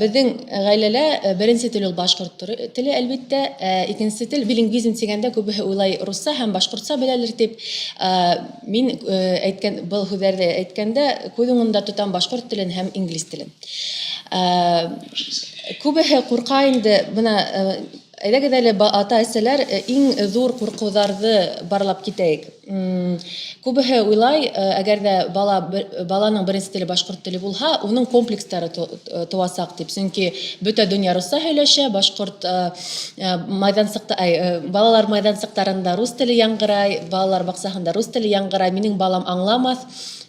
Безнең гаиләлә беренче тел ул башкорт теле, әлбиттә, икенче тел билингвизм дигәндә күбе уйлай русча һәм башкортча беләләр дип. Мин әйткән бу һүзләрдә әйткәндә күз уңында тотам башкорт телен һәм инглиз телен. Күбе курка инде бuna әйдәгез әле ата-әсәләр иң зур куркуларны барлап китәйек. Күбе уйлай, әгәр дә баланың беренче теле башкорт теле булһа, уның комплекстары туасак дип. Чөнки бөтә дөнья русча һөйләшә, башкорт балалар майдансыктарында рус теле яңгырай, балалар баксаһында рус теле яңгырай, минем балам аңламас,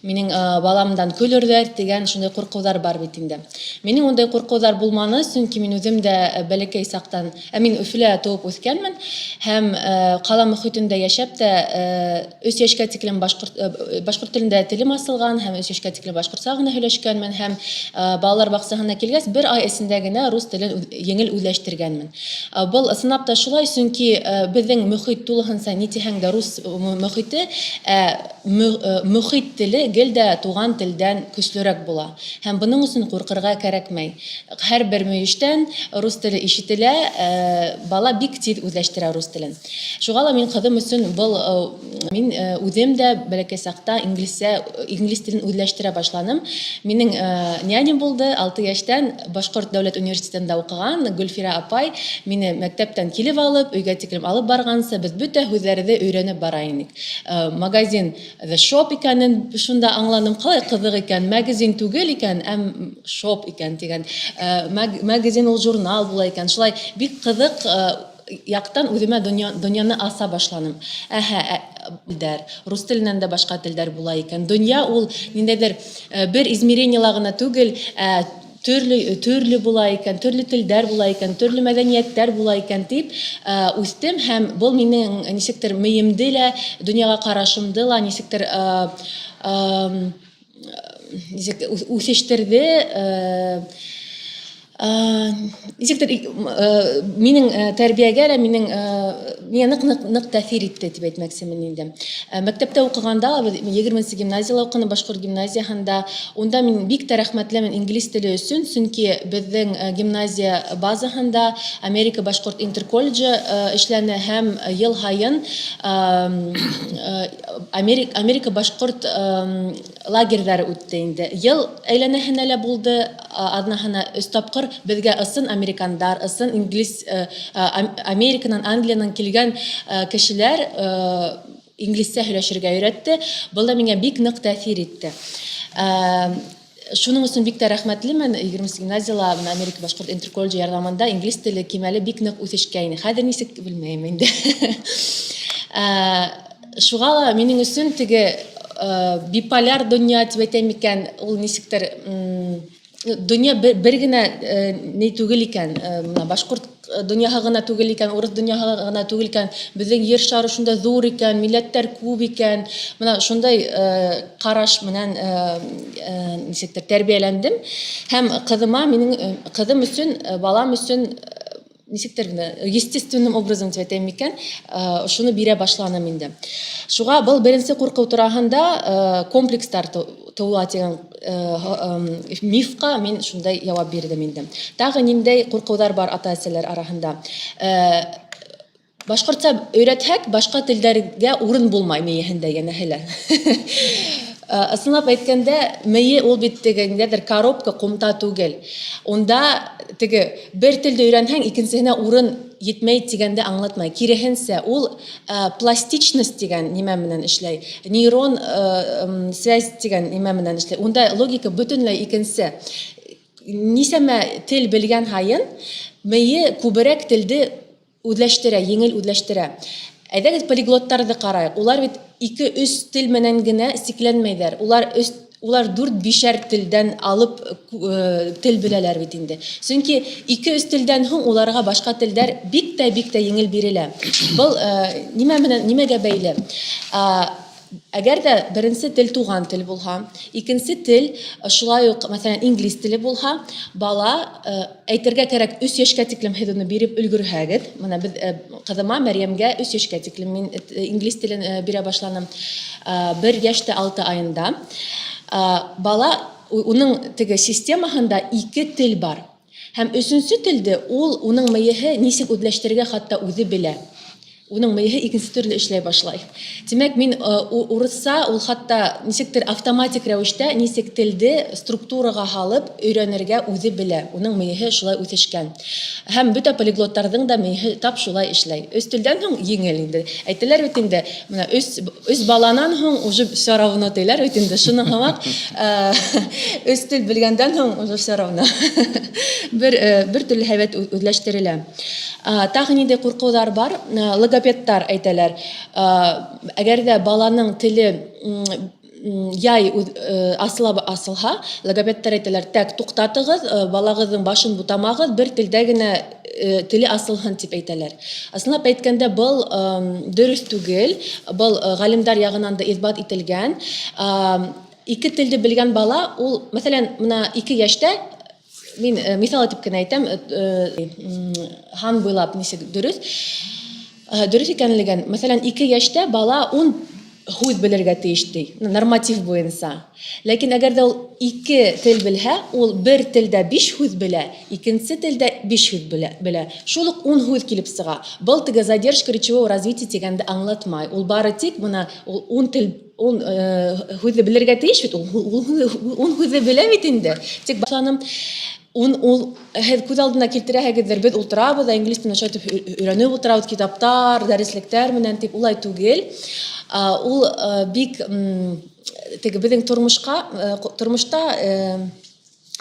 минем баламдан көлерләр дигән шундый куркулар бар бит инде. Минем ундай куркулар булманы, чөнки мин үзем дә бәләкәй сактан, мин Өфөлә туып үскәнмен һәм кала мөхитендә яшәп тә 3 яшькә тиклем башкорт телендә телем асылган һәм 3 яшькә тиклем башкортча гына һөйләшкәнмен һәм балалар баксаһына килгәч, бер ай эсендә генә рус телен еңел үзләштергәнмен. Бу сынап та шулай, чөнки безнең мөхит тулыһынча нитиһәң дә рус мөхите, мөхит теле гелдә туган телдән көчлерәк була. Һәм буның өчен куркырга кирәкмәй. Һәрбер мөештән рус теле ишетелә, бала бик тиз үзләштерә рус телен. Шуңа мин кызым өчен мин үзем дә бәләкәй сакта инглиз телен үзләштерә башладым. Минем няням булды, 6 яшьтән Башкорт дәүләт университетында укыган Гөлфира апай мине мәктәптән килеп алып, өйгә тиклем алып баргансы, без бөтә һүзләрне өйрәнеп бара идек. Магазин The Shop икәнен шунда аңланым, калай кызык икән, магазин түгел икән, shop икән дигән. Магазин ул журнал була икән. Шулай бик кызык яктан үземә дөньяны аса башланым. Рус теленнән дә башка телләр була икән. Дөнья ул ниндәйдер бер измерениелар гына түгел, төрле була икән, төрле телләр була икән, төрле мәдәнияттәр була икән дип үстем һәм бу минең ничектер мыемды ла, дөньяга карашымды ла ничектер үсештерде. Ничектер минең тәрбиягә, миңа нык тәэсир итте дип әйтмәкчемен инде. Мәктәптә укыганда, 20 гимназияда укыны, башкорт гимназиясында, онда мин бик тә рәхмәтлемен инглиз теле өчен, чөнки безнең гимназия базаһында Америка башкорт интерколледжы эшләнә һәм ел һайын Америка башкорт лагерьләре үтте инде. Ел әйләнәһенә лә булды, аднаһына 3 тапкыр безгә ысын американдар, ысын инглиз, Американнан, Англиянан килгән кешеләр инглизчә һөйләшергә өйрәтте. Бу да миңа бик нык тәэсир итте. Шуның өчен бик тә рәхмәтлемен. 20 гимназияла Америка башкорт интерколледжы ярдәмендә инглиз теле кимәле бик нык үсешкән. Хәзер ничек белмәйм инде. Шуңа минең өчен теге биполяр дөнья дип әйтәм икән, ул ничектер дөнья бер генә ни түгел икән, башкорт дөньяһы гына түгел икән, урыс дөньяһы гына түгел икән, безнең ер шары шунда зур икән, милләттәр күп икән. Менә шундай караш менән ничектер тәрбияләндем һәм кызым өчен, балам өчен нисектер генә естественным образом дип әйтәм микән, шуны бирә башланым инде. Шуга был беренче курку турагында комплекстар тууа дигән мифка мин шундай җавап бирдем инде. Тагы ниндәй куркулар бар ата-әсәләр арасында? Башкортча өйрәтһәк, башка телдәргә урын булмай миендә янәһеләр. Ысынлап әйткәндә, мие ул бит дигәндәдер коробка, кумта түгел. Онда теге бер телдә өйрәнһәң, икенчесенә урын йетмәй дигәндә аңлатмай. Киресенчә, ул пластичность дигән нимә менән эшләй. Нейрон связь дигән нимә менән эшләй. Онда логика бөтенләй икенче. Нисәмә тел белгән һайын, мие күбрәк телде үҙләштерә, еңел үҙләштерә. Әйдәгез полиглоттарҙы ҡарайыҡ. Улар бит 2-3 тел менән генә сикленмәйҙәр. Улар 4-5 телдән алып тел беләләр бит инде. Сөнки 2-3 телдән һуң уларга башка телдәр бик тә еңел бирелә. Был нимәгә бәйле? Әгәр дә беренче тел туган тел булһа, икенче тел шулай ук, мәсәлән, инглиз теле булһа, бала әйтергә кирәк 3 яшькә тиклем һез уны биреп өлгөрһәгез. Менә без кызыма Мәрьямгә 3 яшькә тиклем мин инглиз телен бирә башланым 1 яшьтә 6 айында. Бала уның теге системаһында 2 тел бар. Һәм 3нче телде ул уның мыйеһе нисек үҙләштерергә хатта үзе белә. Уның мыйеһе икенче төрле эшләй башлай. Димәк, мин урысса ул хатта нисектер автоматик рәвештә нисек телде структурага һалып өйрәнергә үзе белә. Уның мыйеһе шулай үҫешкән. Һәм бөтә полиглоттарҙың да мыйеһе тап шулай эшләй. Өс телдән һуң еңел инде. Әйтәләр бит инде, менә өс баланан һуң уже все равно диләр бит инде. Шуның һамак өс тел белгәндән һуң уже все равно. Бер төрле һәйбәт үҙләштерелә. Тағы ниндәй ҡурҡыуҙар бар? Логопедтар әйтәләр. Әгәр дә баланың теле яй асылһа, логопедтар әйтәләр, тәк туҡтатығыҙ, балағыҙҙың башын бутамағыҙ, бер телдә генә теле асылһын тип әйтәләр. Асылап әйткәндә, был дөрөҫ түгел, был ғалимдар яғынан да иҫбат ителгән. 2 телде белгән бала, ул, мәсәлән, мына 2 йәштә, мин мисал итеп кенә әйтәм, һан буйлап нисек дөрөҫ икәнлеген. Мәсәлән, 2 йәштә бала 10 һүҙ белергә тейеш ди, норматив буйынса. Ләкин әгәр дә ул 2 тел белһә, ул бер телдә 5 һүҙ белә, икенсе телдә 5 һүҙ белә. Шул ук 10 һүҙ килеп сыға. Был теге задержка речевого развития дигәнде аңлатмай. Ул бары тик мына 10 тел һүҙе белергә тейеш бит, ул 10 һүҙе белә бит инде. Тик башланым, ул һеҙ күҙ алдына килтерәһегеҙҙер, беҙ ултырабыҙ, инглиз телен ошо итеп өйрәнеп ултырабыҙ, китаптар, дәреслектәр менән тип, улай түгел. Ул бик теге беҙҙең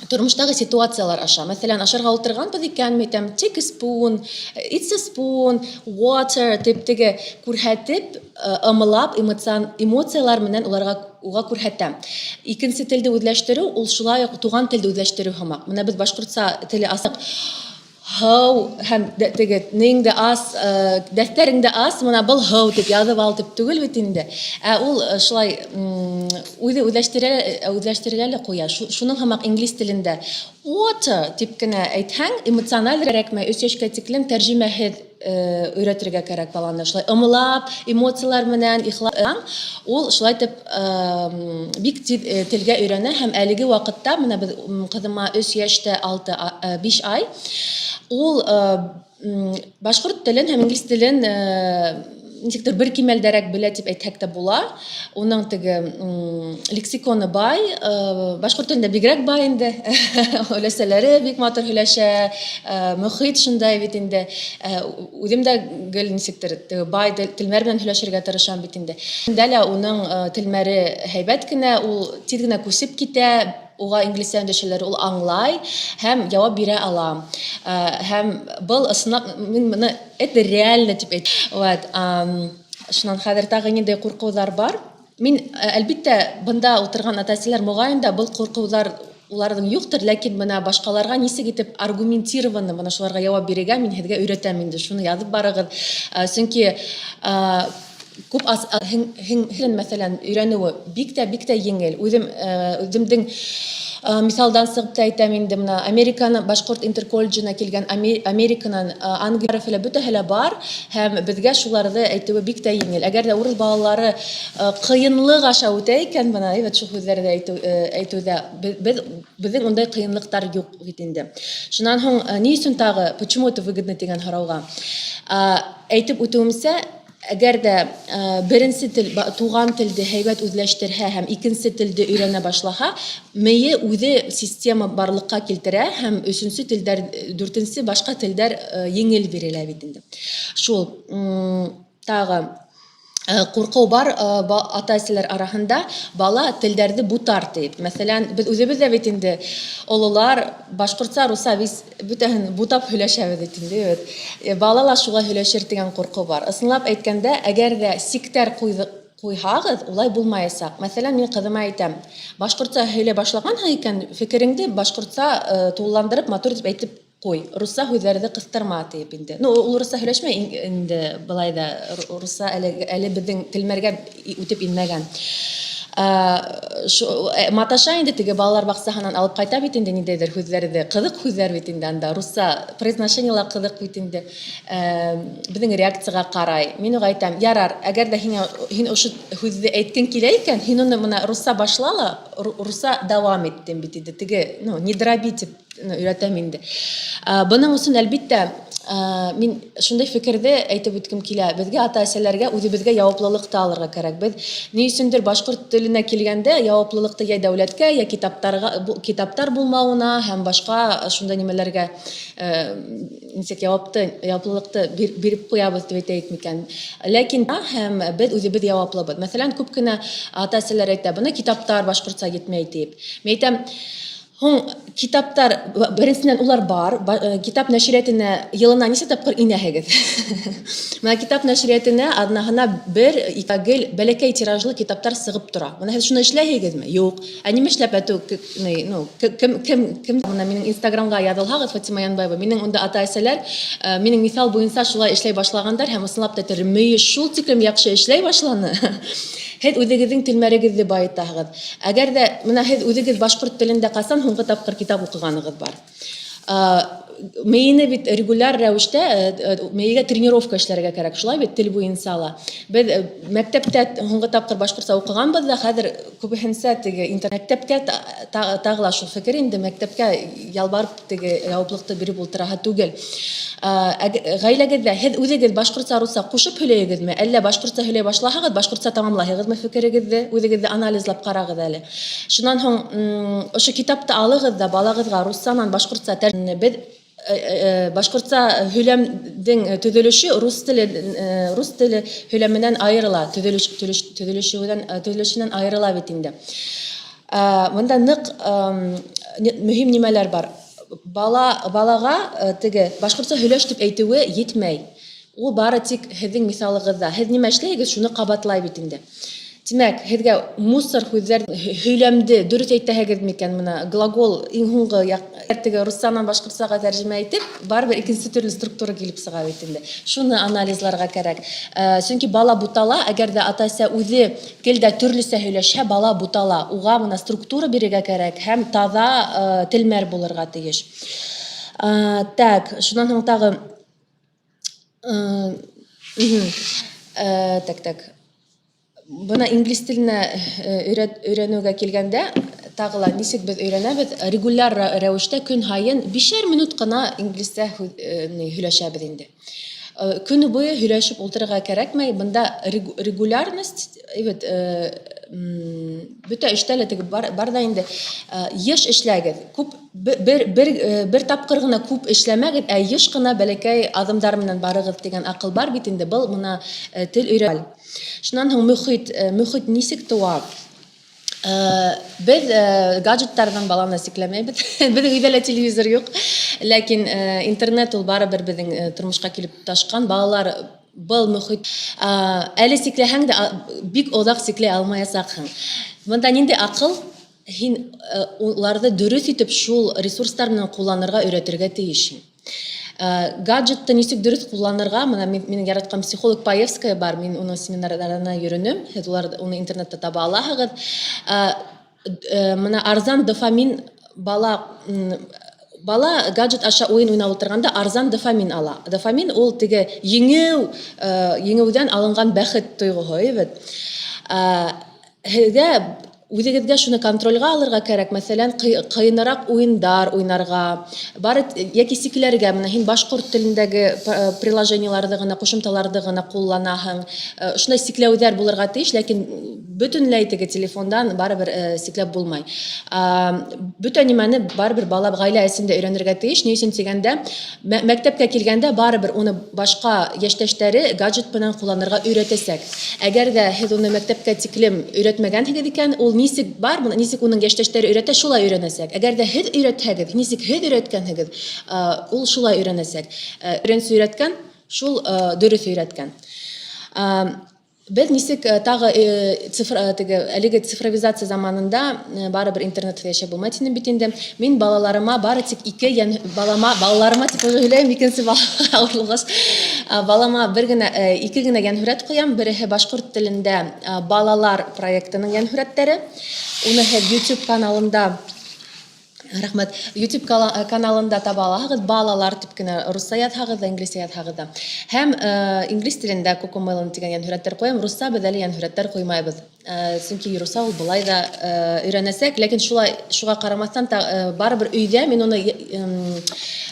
тормоштағы ситуациялар аша. Мәсәлән, ашарға ултырғанбыҙ икән, әйтәм, take a spoon, it's a spoon, water тип теге күрһәтеп, ымлап, эмоциялар менән уға күрһәтәм. Икенсе телде үҙләштереү, ул шулай уҡ туған телде үҙләштереү һымаҡ. Менә беҙ башҡортса теле асыҡ, һыу һәм теге неңде ас, дәфтәреңде ас, мына был һыу тип яҙып ал тип түгел бит инде. Ул шулай үҙе үҙләштерелә лә ҡуя. Шуның һымаҡ инглиз телендә water тип кенә әйтһәң, эмоциональ кәрәкмәй, 3 йәшкә тиклем тәржимәһеҙ өйрәтергә кәрәк баланы. Шулай ымлап, эмоциялар менән ихлаң, ул шулай тип бик телгә өйрәнә һәм әлеге ваҡытта, менә беҙ ҡыҙыма 3 йәштә 5 ай, ул башҡорт телен һәм инглиз телен нисектер бер кимәлдәрәк белә тип әйтһәк тә була. Уның теге лексиконы бай, башҡорт телендә бигерәк бай инде. Өләсәләре бик матур һөйләшә, мөхит шундай бит инде. Үҙем дә гел нисектер бай телмәр менән һөйләшергә тырышам бит инде. Дәлә уның телмәре һәйбәт кенә, ул тиҙ генә күсеп китә. Уға инглизсә өндәшәләре ул аңлай һәм яуап бирә ала. Һәм был ысынлап, мин моны это реально тип әйтәм. Шунан хәҙер тағы ниндәй ҡурҡыуҙар бар. Мин, әлбиттә, бында ултырған ата-әсәләр моғайын да был ҡурҡыуҙар уларҙың юҡтыр, ләкин бына башҡаларға нисек итеп аргументированно бына шуларға яуап бирергә мин һеҙгә өйрәтәм инде. Шуны яҙып барығыҙ. Сөнки күп мәсәлән өйрәнүе бик тә еңел. Үземнең мисалдан сығып та әйтәм инде, мына Американы Башкорт интерколледжына килгән Американан Англия филе бөтәһе бар, һәм безгә шуларны әйтүе бик тә еңел. Әгәр дә урыс балалары кыенлык аша үтә икән, бына шу сүзләрдә әйтүдә безнең ундай кыенлыктар юк бит инде. Шуннан һуң ни өчен тагы почему это выгодно дигән һорауга әйтеп үтүемсә, әгәр дә беренче тел, туган телде һәйбәт үзләштерһә һәм икенче телде өйрәнә башлаһа, мие үзе система барлыкка килтерә һәм өченче телдәр, дүртенче башка телдәр еңел бирелә бит инде. Шул тагы куркуу бар ата-әсәләр арасында бала телдәрне бутар дип. Мәсәлән, без үзебез дә бит инде олылар башкортча, русча бөтәһен бутап һөйләшәбез бит инде. Балалар шуга һөйләшер дигән курку бар. Ысынлап әйткәндә, әгәр дә сиктәр куйһагыз, улай булмаячак. Мәсәлән, мин кызыма әйтәм, башкортча һөйләй башлаган икән, фикереңде башкортча тулыландырып, матур дип әйтеп куй. Русча һүзләрне кыстырма дип инде. Ну, ул русча һөйләшмәй инде, былай да русча әле безнең телмәргә үтеп инмәгән. Маташа инде теге балалар баксаһынан алып кайта бит инде ниндәйдер һүзләрне, кызык һүзләр бит инде анда, русча произношениелар кызык бит инде. Безнең реакцияга карай. Мин уга әйтәм, ярар, әгәр дә һин ошо һүзне әйткән килә икән, һин уны моны русча башлала, русча дәвам иттем бит инде. Теге, не дроби дип өйрәтәм инде. Буның өчен әлбиттә мин шундай фикерде әйтеп үткем килә. Безгә ата-әсәләргә үзебезгә яуаплылыкты алырга кирәк. Без ни өчендер башкорт теленә килгәндә яуаплылыкты я дәүләткә, я китаптар булмавына һәм башка шундай нимәләргә ничек яуаплылыкты биреп куябыз дип әйтик микән. Ләкин һәм без үзебез яуаплыбыз. Мәсәлән, күп кенә ата-әсәләр әйтә, буны китаптар башкортча җитмәй дип. Мин әйтәм, китаптар, беренчедән улар бар, китап нәшриятына елына ничә тапкыр инәһегез? Менә китап нәшриятына аднаһына бер икәгел бәләкәй тиражлы китаптар сыгып тора. Менә һез шуны эшләйһегезме? Юк. Нимә эшләп әтү? Кем менә минең Инстаграмга язылһагыз, Фатима Янбаева, минең унда ата-әсәләр минең мисал буенча шулай эшләй башлагандар һәм ысынлап та термәе шул тиклем яхшы эшләй башланы. Һез үзегезнең телмәрегезне баетаһыгыз. Әгәр дә менә һез үзегез башкорт телендә касан һуңгы тапкыр китап укыганыгыз бар. Мейне бит регуляр рәвештә мейгә тренировка эшләргә кирәк. Шулай бит тел буенча ала. Без мәктәптә һуңгы тапкыр башкортча укыганбыз да, хәзер күбеһенчә теге интернеттә тагыла шул фикер инде, мәктәпкә ялбарып теге яуаплыкты биреп ултыраһы түгел. Гаиләгездә һез үзегез башкортча, русча кушып һөйләйгезме, әллә башкортча һөйләй башлаһагыз, башкортча тамамлаһыгызмы фикерегезне, үзегезне анализлап карагыз әле. Шуннан һуң ошо китапты алыгыз да балагызга русчанан башкортча тәрҗемә башкортча һөйләмнең төзелеше рус теле һөйләменнән аерыла, төзелешеннән аерыла бит инде. Монда нык мөһим нимәләр бар. Балага теге башкортча һөйләш дип әйтүе җитмәй. Ул бары тик һезнең мисалыгызда. Һез нимә эшләйгез, шуны кабатлай бит инде. Димәк, һезгә мусор һүзләр һөйләмде дөрес әйтәһегез микән, менә глагол иң һуңгы теге русчадан башкортчага тәрҗемә итеп, барыбер икенче төрле структура килеп сыга бит инде. Шуны анализларга кирәк. Чөнки бала бутала, әгәр дә ата-әсә үзе телдә төрлесә һөйләшә, бала бутала. Уга менә структура бирергә кирәк һәм таза телмәр булырга тиеш. Так, шуннан һуң тагы так. Бuna инглиз теленә өйрәнүгә килгәндә, тагыла ничек без өйрәнәбез, регуляр рәвештә көн һайын 5 минут кына инглизчә һөйләшәбез инде. Көне буе һөйләшеп ултырырга кирәкмәй, монда регулярность, бөтә эштә лә теге бар да инде, еш эшләгез. Күп бер тапкыр гына күп эшләмәгез, еш кына бәләкәй адымдар менән барыгыз дигән акыл бар бит инде. Бу моны тел өйрәнү. Шуннан һуң мөхит ничек туа? Без гаджеттардан баланы сикләмәйбез. Безнең өйдә лә телевизор юк, ләкин интернет ул барыбер безнең тормышка килеп ташкан. Балалар был мөхит әле сикләһәң дә бик озак сикләй алмаячаксың. Монда нинди акыл? Һин уларны дөрес итеп шул ресурслар менән кулланырга өйрәтергә тиешсең. Гаджетты нисек дөрес кулланырга, менә минем яраткан психолог Паевская бар, мин уның семинарларына йөренем, улар уны интернетта таба аласыз. Менә арзан дофамин бала гаджет аша уен уйнап утырганда арзан дофамин ала. Дофамин ул теге еңеүдән алынган бәхет тойгыһы, бит. Һеҙгә үҙегеҙгә шуны контрольга алырга кәрәк. Мәсәлән, кыйынырак уйындар уйнарга, бары яки сикләргә, менә һин башҡорт телендәге приложениеларҙы гына, ҡушымталарҙы гына ҡулланаһың. Шундай сикләүҙәр булырға тейеш, ләкин бөтөнләй теге телефондан барыбер сикләп булмай. Бөтә нимәне барыбер бала ғаилә эсендә өйрәнергә тейеш. Ни өсөн тигәндә, мәктәпкә килгәндә барыбер уны башҡа йәштәштәре гаджет менән ҡулланырға өйрәтәсәк. Әгәр ҙә һеҙ уны мәктәпкә тиклем өйрәтмәгәнһегеҙ икән, ул нисек бар, нисек уның йәштәштәре өйрәтә, шулай өйрәнәсәк. Әгәр дә һеҙ өйрәтһәгеҙ, нисек һеҙ өйрәткәнһегеҙ, ул шулай өйрәнәсәк. Өйрәнсе өйрәткән, шул дөрөҫ өйрәткән. Беҙ нисек тағы әлеге цифровизация заманында барыбер интернет йәшәп булмай тинем бит инде. Мин балаларыма бары тик балаларыма тип һөйләйем, икенсе ауырлығыс. Балама ике генә йәнһүрәт ҡуям. Береһе башҡорт телендә балалар проектының йәнһүрәттәре. Уны һеҙ YouTube каналында Рәхмәт. YouTube каналында таба алаһығыҙ. Балалар тип кенә русса яҙһағыҙ да, инглизсә яҙһағыҙ да. Һәм инглиз телендә Cocomelon тигән йәнһүрәттәр ҡуям. Русса беҙ әле йәнһүрәттәр ҡуймайбыҙ. Сөнки русса ул былай да өйрәнәсәк, ләкин шуға ҡарамаҫтан барыбер өйҙә мин уны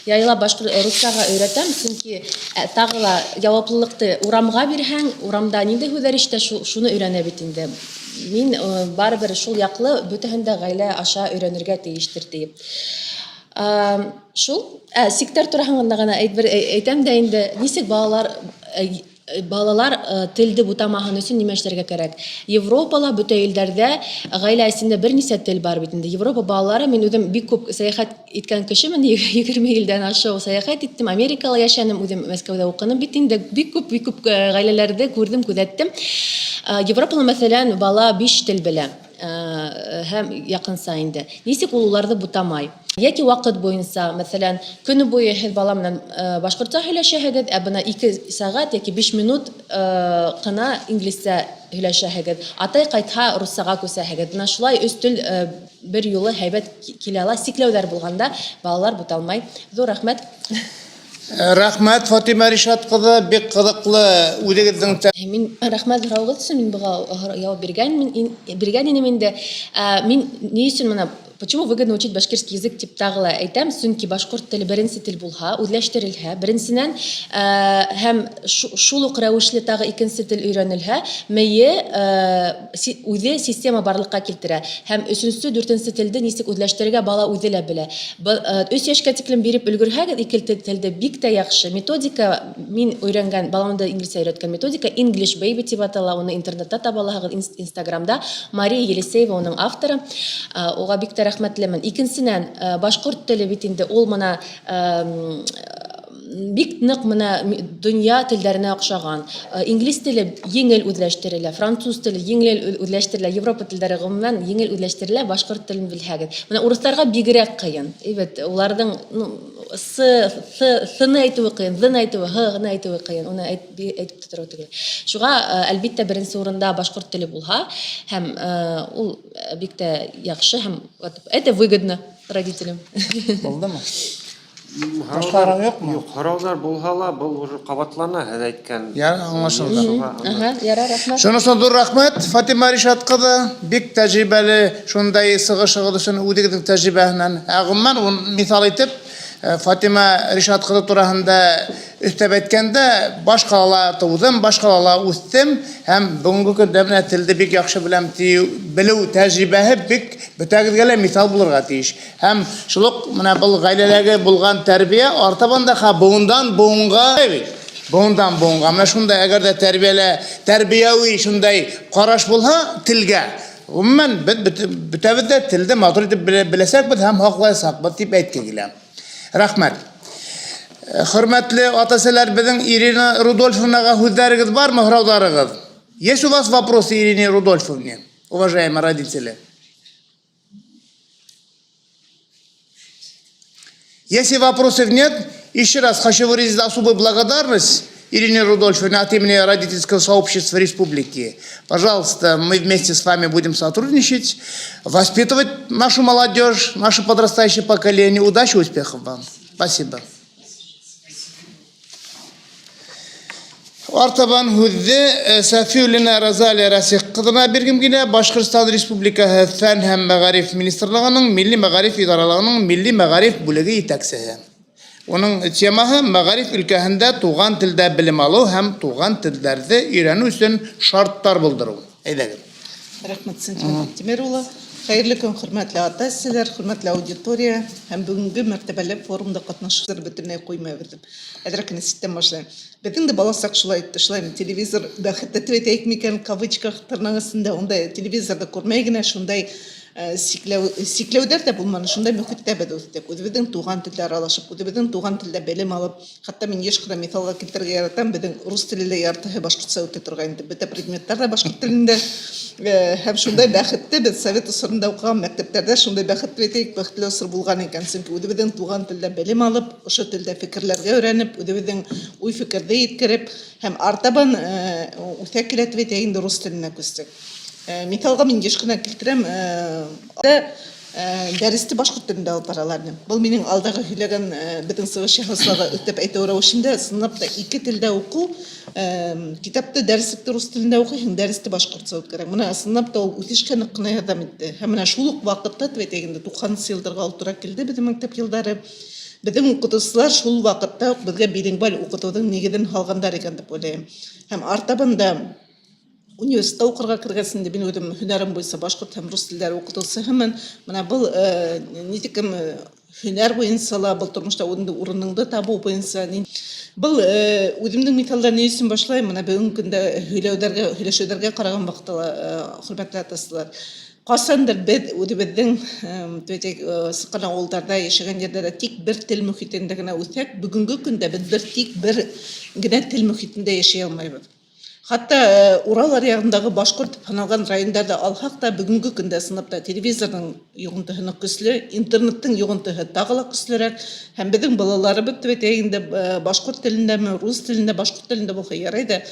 яйлап руссаға өйрәтәм. Сөнки тағы ла яуаплылыҡты урамға бирһәң, урамда ниндәй һүҙҙәр ишетә, шуны өйрәнә бит инде. Мин барыбер шул яҡлы бөтәһен дә ғаилә аша өйрәнергә тейештер тиеп. Шул сиктәр тураһында ғына әйтәм дә инде, нисек балалар телде бутамаһын өсөн нимә эшләргә кәрәк? Европала бөтә илдәрҙә ғаилә эсендә бер нисә тел бар бит инде. Европа балалары, мин үҙем бик күп сәйәхәт иткән кешемен, 20 илдән ашыу сәйәхәт иттем, Америкала йәшәнем, үҙем Мәскәүҙә уҡыным бит инде, бик күп ғаиләләрҙе күрҙем, күҙәттем. Европала, мәсәлән, бала 5 тел белә, һәм яҡынса инде. Нисек ул уларҙы бутамай? Яки ваҡыт буйынса, мәсәлән, көнө буйы һеҙ бала менән башҡортса һөйләшәһегеҙ, бына 2 сәғәт яки 5 минут ҡына инглизсә һөйләшәһегеҙ. Атай ҡайтһа, руссаға күсәһегеҙ. Бына шулай 3 тел бер юлы һәйбәт килә ала. Сикләүҙәр булғанда балалар буталмай. Ҙур рәхмәт. Рәхмәт, Фатима Ришат ҡыҙы, бик ҡыҙыҡлы үҙегеҙҙең. Мин рәхмәт һорауығыҙ өсөн мин быға яуап биргән инем инде. Мин ни өсөн менә почему выгодно учить башкирский язык тип тағы ла әйтәм, сөнки башҡорт теле беренсе тел булһа, үҙләштерелһә, беренсенән һәм шул уҡ рәүешле тағы икенсе тел өйрәнелһә, мәйе үҙе система барлыҡҡа килтерә. Һәм 3-нсе, 4-нсе телде нисек үҙләштерергә бала үҙе лә белә. 3 йәшкә тиклем биреп өлгөрһәгеҙ, 2 телде бик тә яҡшы. Методика, мин өйрәнгән, баламды инглизсә өйрәткән методика, English Baby тип атала, уны интернетта таба алаһығыҙ, Инстаграмда. Мария Елисеева уның авторы. Уға бик тә рәхмәтлемен. Икенсенән, башҡорт теле бит инде ул мына бик ныҡ мына донъя телдәренә оҡшаған. Инглиз теле еңел үҙләштерелә, француз теле еңел үҙләштерелә, Европа телдәре ғөмүмән еңел үҙләштерелә, башҡорт телен белһәгеҙ. Менә урыҫтарға бигерәк ҡыйын. Уларҙың сы-ны әйтеүе ҡыйын, ҙ-ны әйтеүе, һ-ны әйтеүе ҡыйын. Уны әйтеп тотороу түгел. Шуға, әлбиттә, беренсе урында башҡорт теле булһа, һәм ул бик тә яҡшы, һәм это выгодно родителям. Булдымы? Башҡалар юҡмы? Юҡ, һорауҙар булһа ла, был уже ҡабатлана, һеҙ әйткән. Аңлашылды. Ярар, рәхмәт. Шуның өсөн ҙур рәхмәт, Фатима Ришат ҡыҙы, бик тәжрибәле, шундай сығышығыҙ өсөн үҙегеҙҙең тәжрибәһенән. Ғөмүмән, миҫал итеп, Фатима Ришат ҡыҙы тураһында өҫтәп әйткәндә, баш ҡалала тыуҙым, баш ҡалала үҫтем, һәм бөгөнгө көндә менә телде бик яҡшы беләм белеү тәжрибәһе бик бөтәгеҙгә лә миҫал булырға тейеш. Һәм шул уҡ менә был ғаиләләге булған тәрбиә артабан да быуындан быуынға бит. Быуындан быуынға. Менә шундай әгәр дә тәрбиәүи шундай ҡараш булһа телгә. Ғөмүмән, бөтәбеҙ дә телде матур итеп беләсәкбеҙ һәм һаҡлаясаҡбыҙ тип әйткегә киләм. Рәхмәт. Хөрмәтле ата-әсәләр, беҙҙең Ирина Рудольфовнаға һүҙҙәрегеҙ бармы, һорауҙарығыҙ? Есть у вас вопросы Ирине Рудольфовне, уважаемые родители? Если вопросов нет, Еще раз хочу выразить особую благодарность Ирине Рудольфовне от имени родительского сообщества республики. Пожалуйста, мы вместе с вами будем сотрудничать, воспитывать нашу молодежь, наше подрастающее поколение. Удачи, успехов вам. Спасибо. Артабан hüzde Safiullina Razali Rasih Qıdına birgim gile Başkırstan Respublikası Fen hem Megarif Ministerliğinin Milli Megarif İdaralığının Milli Megarif bölüğü yetekçisi. Onun temahı Megarif ülkesinde tuğan tilde bilim alı hem tuğan tillerde öğrenü için şartlar bulduruğu. Edelim. Рахмат Сәнтимәр Тимерұлы. Хәйрле көн, хөрмәтле ата-әсәләр, хөрмәтле аудитория һәм бүгенге мәртәбәле форумда катнашучылар бөтенләй куймабыз. Әдрәк институттан башлайм. Безнең дә баласак шулай итте, шулай телевизор да хәтта әйтәйек микән кавычках тырнагысында ондай телевизорда күрмәй генә шундай сикләүдәр дә булманы, шундай мөхиттә бед үстек. Үзебезнең туган телдә аралашып, үзебезнең туган телдә белем алып, хәтта мин еш кына мисалга китерергә яратам, безнең рус телендә яртыһы башкортча үтә торган иде. Бөтә предметтар да башкорт телендә һәм шундай бәхетле без совет усырында укыган мәктәптәрдә шундай бәхетле әйтәйек, бәхетле усыр булган икән. Чөнки үзебезнең туган телдә белем алып, ошо телдә фикерләргә өйрәнеп, үзебезнең уй фикердә yetkереп һәм артабан үтә киләтеп әйтәйек инде рус теленә күстек. Мисалга мин еш кына китерәм, дәресте башкорт телендә алып бараларны. Бу минең алдагы һөйләгән безнең сыгыш яһаслыгы үтеп әйтә рәвешендә сынапта ике телдә уку, китапта дәреслектә рус телендә укыйсың, дәресте башкортча үткәрәм. Менә сынапта ул үтешкә нык кына ярдәм итте. Һәм менә шул ук вакытта әйтәгәндә 90 елларга утыра килде безнең мәктәп еллары. Безнең укытучылар шул вакытта безгә билингваль укытуның нигезен салгандар икән дип уйлыйм. Һәм артабында университетта укырга кергәсендә мин үзем һөнәрем буенча башкорт һәм рус телләре укытучысы һәм менә бу нитекем һөнәр буенча ла бу тормышта урыныңды табу буенча бу үземнең мисалда ни өчен башлайм, менә бүгенге көндә һөйләшүләргә караган вакытта хөрмәтле атасылар. Касандыр без үзебезнең сыккан авылларда яшәгән җирдә тик бер тел мөхитендә генә үсәк, бүгенге көндә без тик бер генә тел мөхитендә яшәй алмыйбыз. Хатта Урал аръягындагы башкорт дип саналган районнарда алсак та бүгенге көндә сынапта телевизорның йогынтыһы көчле, интернеттың йогынтыһы тагы ла көчлерәк һәм безнең балаларыбыз дип әйтәйек башкорт телендәме, рус телендә, башкорт телендә булса ярый да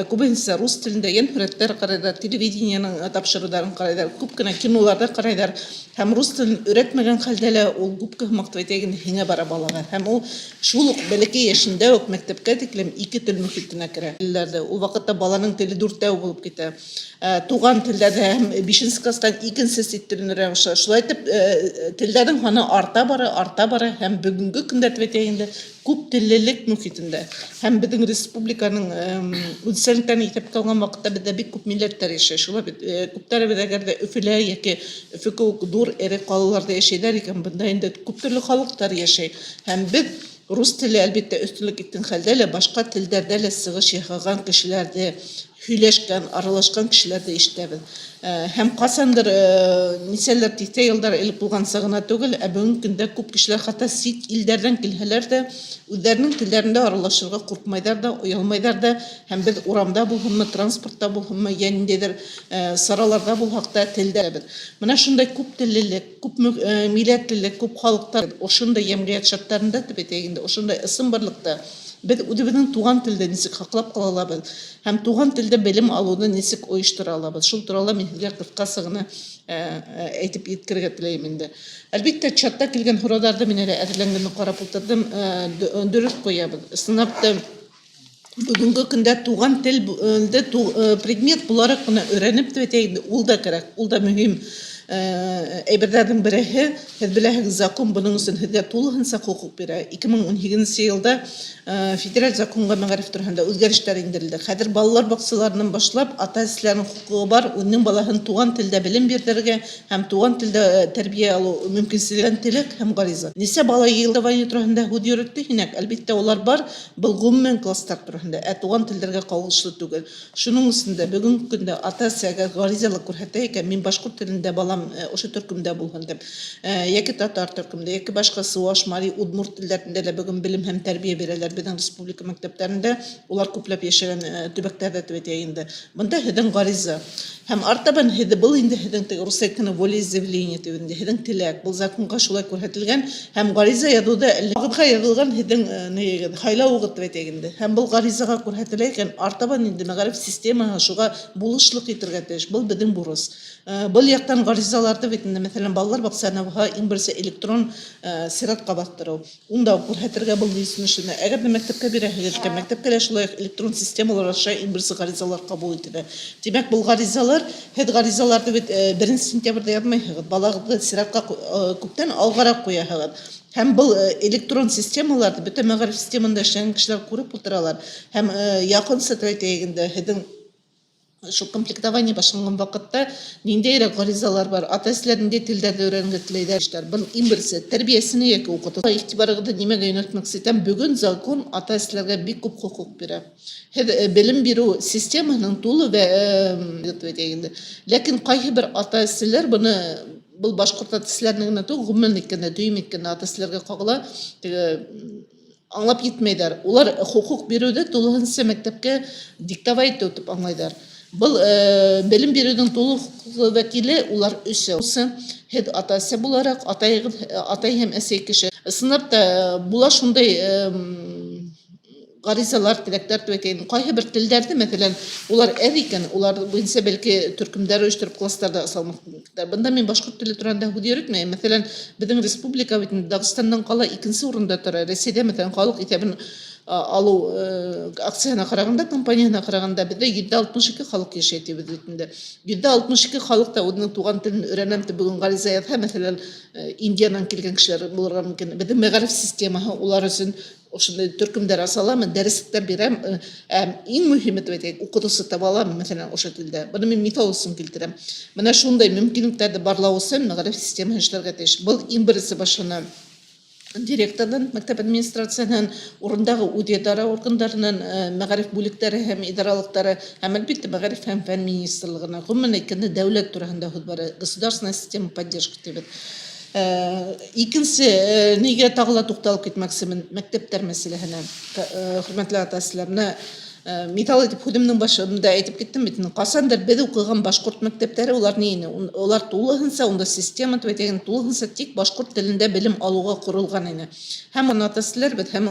күбенчә рус телендә ен хүрәттәр карыйлар, телевидениеның тапшыруларын карыйлар, күп кенә киноларда карыйлар һәм рус телен өйрәтмәгән хәлдә лә ул күп кыйммәт дип әйтәйек һиңә бара балага һәм ул шул ук бәләкәй яшендә үк мәктәпкә тиклем ике тел мөхитенә керә. Ул вакытта баланың теле дүртәү булып китә. Туган телдәдә һәм 5нче класстан 2нче ситтиренә шулай итеп телләрнең саны арта бара һәм бүгенге көндә әйтәйек күп теллелек мөхитендә һәм безнең республиканың үзенчәлекләрен итеп калган вакытта бездә бик күп милләттәр яшәй. Шулай бит күптәре әгәр Өфөлә яки Өфө кебек зур эре калаларда яшәйләр икән, бында инде күп төрле халыклар яшәй һәм без рус теле әлбәттә өстенлек иткән хәлдә лә башка телләрдә лә сыгыш яһаган кешеләрдә һөйләшкән, аралашкан кешеләрдә ишетәбез. Һәм касандыр нисәләр тиктә еллар элек булганса гына түгел, бүгенге көндә күп кешеләр хәтта сит илдәрдән килһәләр дә үзләренең телләрендә аралашырга куркмайдар да, уялмайдар да, һәм без урамда булһынмы, транспортта булһынмы, ниндидер сараларда булсак та телдә. Менә шундай күп теллелек, күп милләтлелек, күп халыктар ошондай ямгыять шартларында дип әйтәйек, ошондай ысым барлыкта без үзебезнең туган телдә ничек хаклап кала алабыз һәм туган телдә белем алуны ничек оештыра алабыз. Шул турында мин сезгә кыскасы гына әйтеп yetkерергә теләйм инде. Әлбәттә, чатта килгән сорауларда мин әле әзерләнгәнне карап утырдым, дөрес куябыз. Сынапта бүгенге көндә туган телдә предмет буларак кына өйрәнеп әйтәйек, ул да кирәк, ул да мөһим. Әйберләрнең береһе, һез беләсез, закон буның өчен һезгә тулыгынча хукук бирә. 2017 елда федераль законга мәгариф турында үзгәрешләр индерелде. Хәзер балалар бакчаларынан башлап ата-әсәләрнең хукугы бар, үзенең балаһын туган телдә белем бирдергә һәм туган телдә тәрбия алу мөмкинлеген теләк һәм гариза. Нисә бала елдавай турында худ йөртте һинәк, әлбәттә улар бар, бу гомумән класстар турында, туган телләргә кагылышлы түгел. Шуның өстендә бүгенге көндә ата-әсәгә гаризалык күрсәтә икән, мин башкорт телендә балам алам ошо төркүмдө булган деп. Яки татар төркүмдө, яки башка суаш, мари, удмурт тилдеринде эле бүгүн билим һәм тәрбия бирәләр безнең республика мәктәпләрендә. Улар күпләп яшәгән төбәктәрдә тибетегендә. Монда һеҙҙең гариза. Һәм артабан һеҙ был инде һеҙҙең рус әйткәне волеизъявление тибендә һеҙҙең теләк. Был законга шулай күрһәтелгән һәм гариза яҙыуҙа ваҡытҡа яҙылган һеҙҙең һайлауығыҙ тибетегендә. Һәм был гаризаға күрһәтелә икән артабан инде мәғариф системаһы шуға булышлыҡ итергә тейеш. Был беҙҙең бурыс. Был яҡтан гаризаларҙы бит инде мәҫәлән балалар баҡсаһына иң беренсе электрон сиратҡа баҫтырыу. Унда күрһәтергә был дисенешне. Әгәр дә мәктәпкә бирәһегеҙ икән, мәктәпкә лә шулай электрон системалар аша иң беренсе гаризалар ҡабул ителә. Тимәк, был гаризалар, һеҙ гаризаларҙы бит 1 сентябрҙә яҙмайһығыҙ. Балағыҙҙы сиратҡа күптән алғараҡ ҡуяһығыҙ. Һәм был электрон системаларҙы бөтә мәғариф системында эшләгән кешеләр күреп ултыралар. Һәм яҡынса тәүәтәйегендә һеҙҙең шул комплектование башланган ваҡытта ниндәйерәк гаризалар бар, ата-әсәләр ниндәй телдәрҙе өйрәнергә теләйҙәр. Был иң беренсе тәрбиәсене яки уҡытыу. Иғтибарығыҙҙы нимәгә йүнәлтмәксе итәм? Бөгөн закон ата-әсәләргә бик күп хоҡуҡ бирә. Һеҙ белем биреү системаһының тулы вә ләкин ҡайһы бер ата-әсәләр быны был башҡорт ата-әсәләренә генә түгел, ғөмүмән әйткәндә дөйөм әйткәндә ата-әсәләргә ҡағыла аңлап етмәйҙәр. Улар хоҡуҡ биреүҙе тулыһынса мәктәпкә диктовать итеү тип аңлайҙар. Был белем биреүҙең тулы хоҡуҡлы вәкиле улар өсәү. Һеҙ ата-әсә булараҡ, атай һәм әсәй кеше. Сынапта була шундай гаризалар, теләктәр тибетегендә. Ҡайһы бер телдәрҙе, мәҫәлән, улар әҙ икән, улар буйынса бәлки төркөмдәр ойоштороп кластарда салмаҡтар. Бында мин башҡорт теле тураһында һүҙ йөрөтмәйем. Мәҫәлән, беҙҙең республика бит Дағыстандан ҡала 2-нсе урында тора. Рәсәйҙә мәҫәлән халыҡ иҫәбен алыу акцияһына ҡарағанда, компанияһына ҡарағанда беҙҙә 762 халыҡ йәшәй тибеҙ бит. 762 халыҡ та үҙенең туған телен өйрәнәм тип бүгөн гариза яҙһа, мәҫәлән, Индиянан килгән кешеләр булырға мөмкин. Беҙҙең мәғариф системаһы улар өсөн ошондай төркөмдәр асаламы, дәреслектәр бирәм. Иң мөһиме тибет уҡытыусы таба аламы, мәҫәлән, ошо телдә. Быны мин миҫал өсөн килтерәм. Менә шундай мөмкинлектәрҙе барлау өсөн мәғариф системаһы эшләргә тейеш. Был иң беренсе башына директордан, мәктәп администрацияһынан, урындағы үҙидара органдарынан, мәғариф бүлектәре һәм идаралыҡтары, һәм әлбиттә мәғариф һәм фән министрлығына, ғөмүмән әйткәндә дәүләт тураһында һүҙ бара. Государственная система поддержки тибет. Икенсе, нигә тағы ла туҡталып китмәксемен мәктәптәр мәсьәләһенә. Хөрмәтле ата-әсәләр, миҫал итеп һүҙемдең башында әйтеп киттем бит. Ҡасандыр беҙ уҡыған башҡорт мәктәптәре улар ни ине? Улар тулыһынса, унда система тибетегең тулыһынса тик башҡорт телендә белем алыуға ҡоролған ине. Һәм ата-әсәләр бит, һәм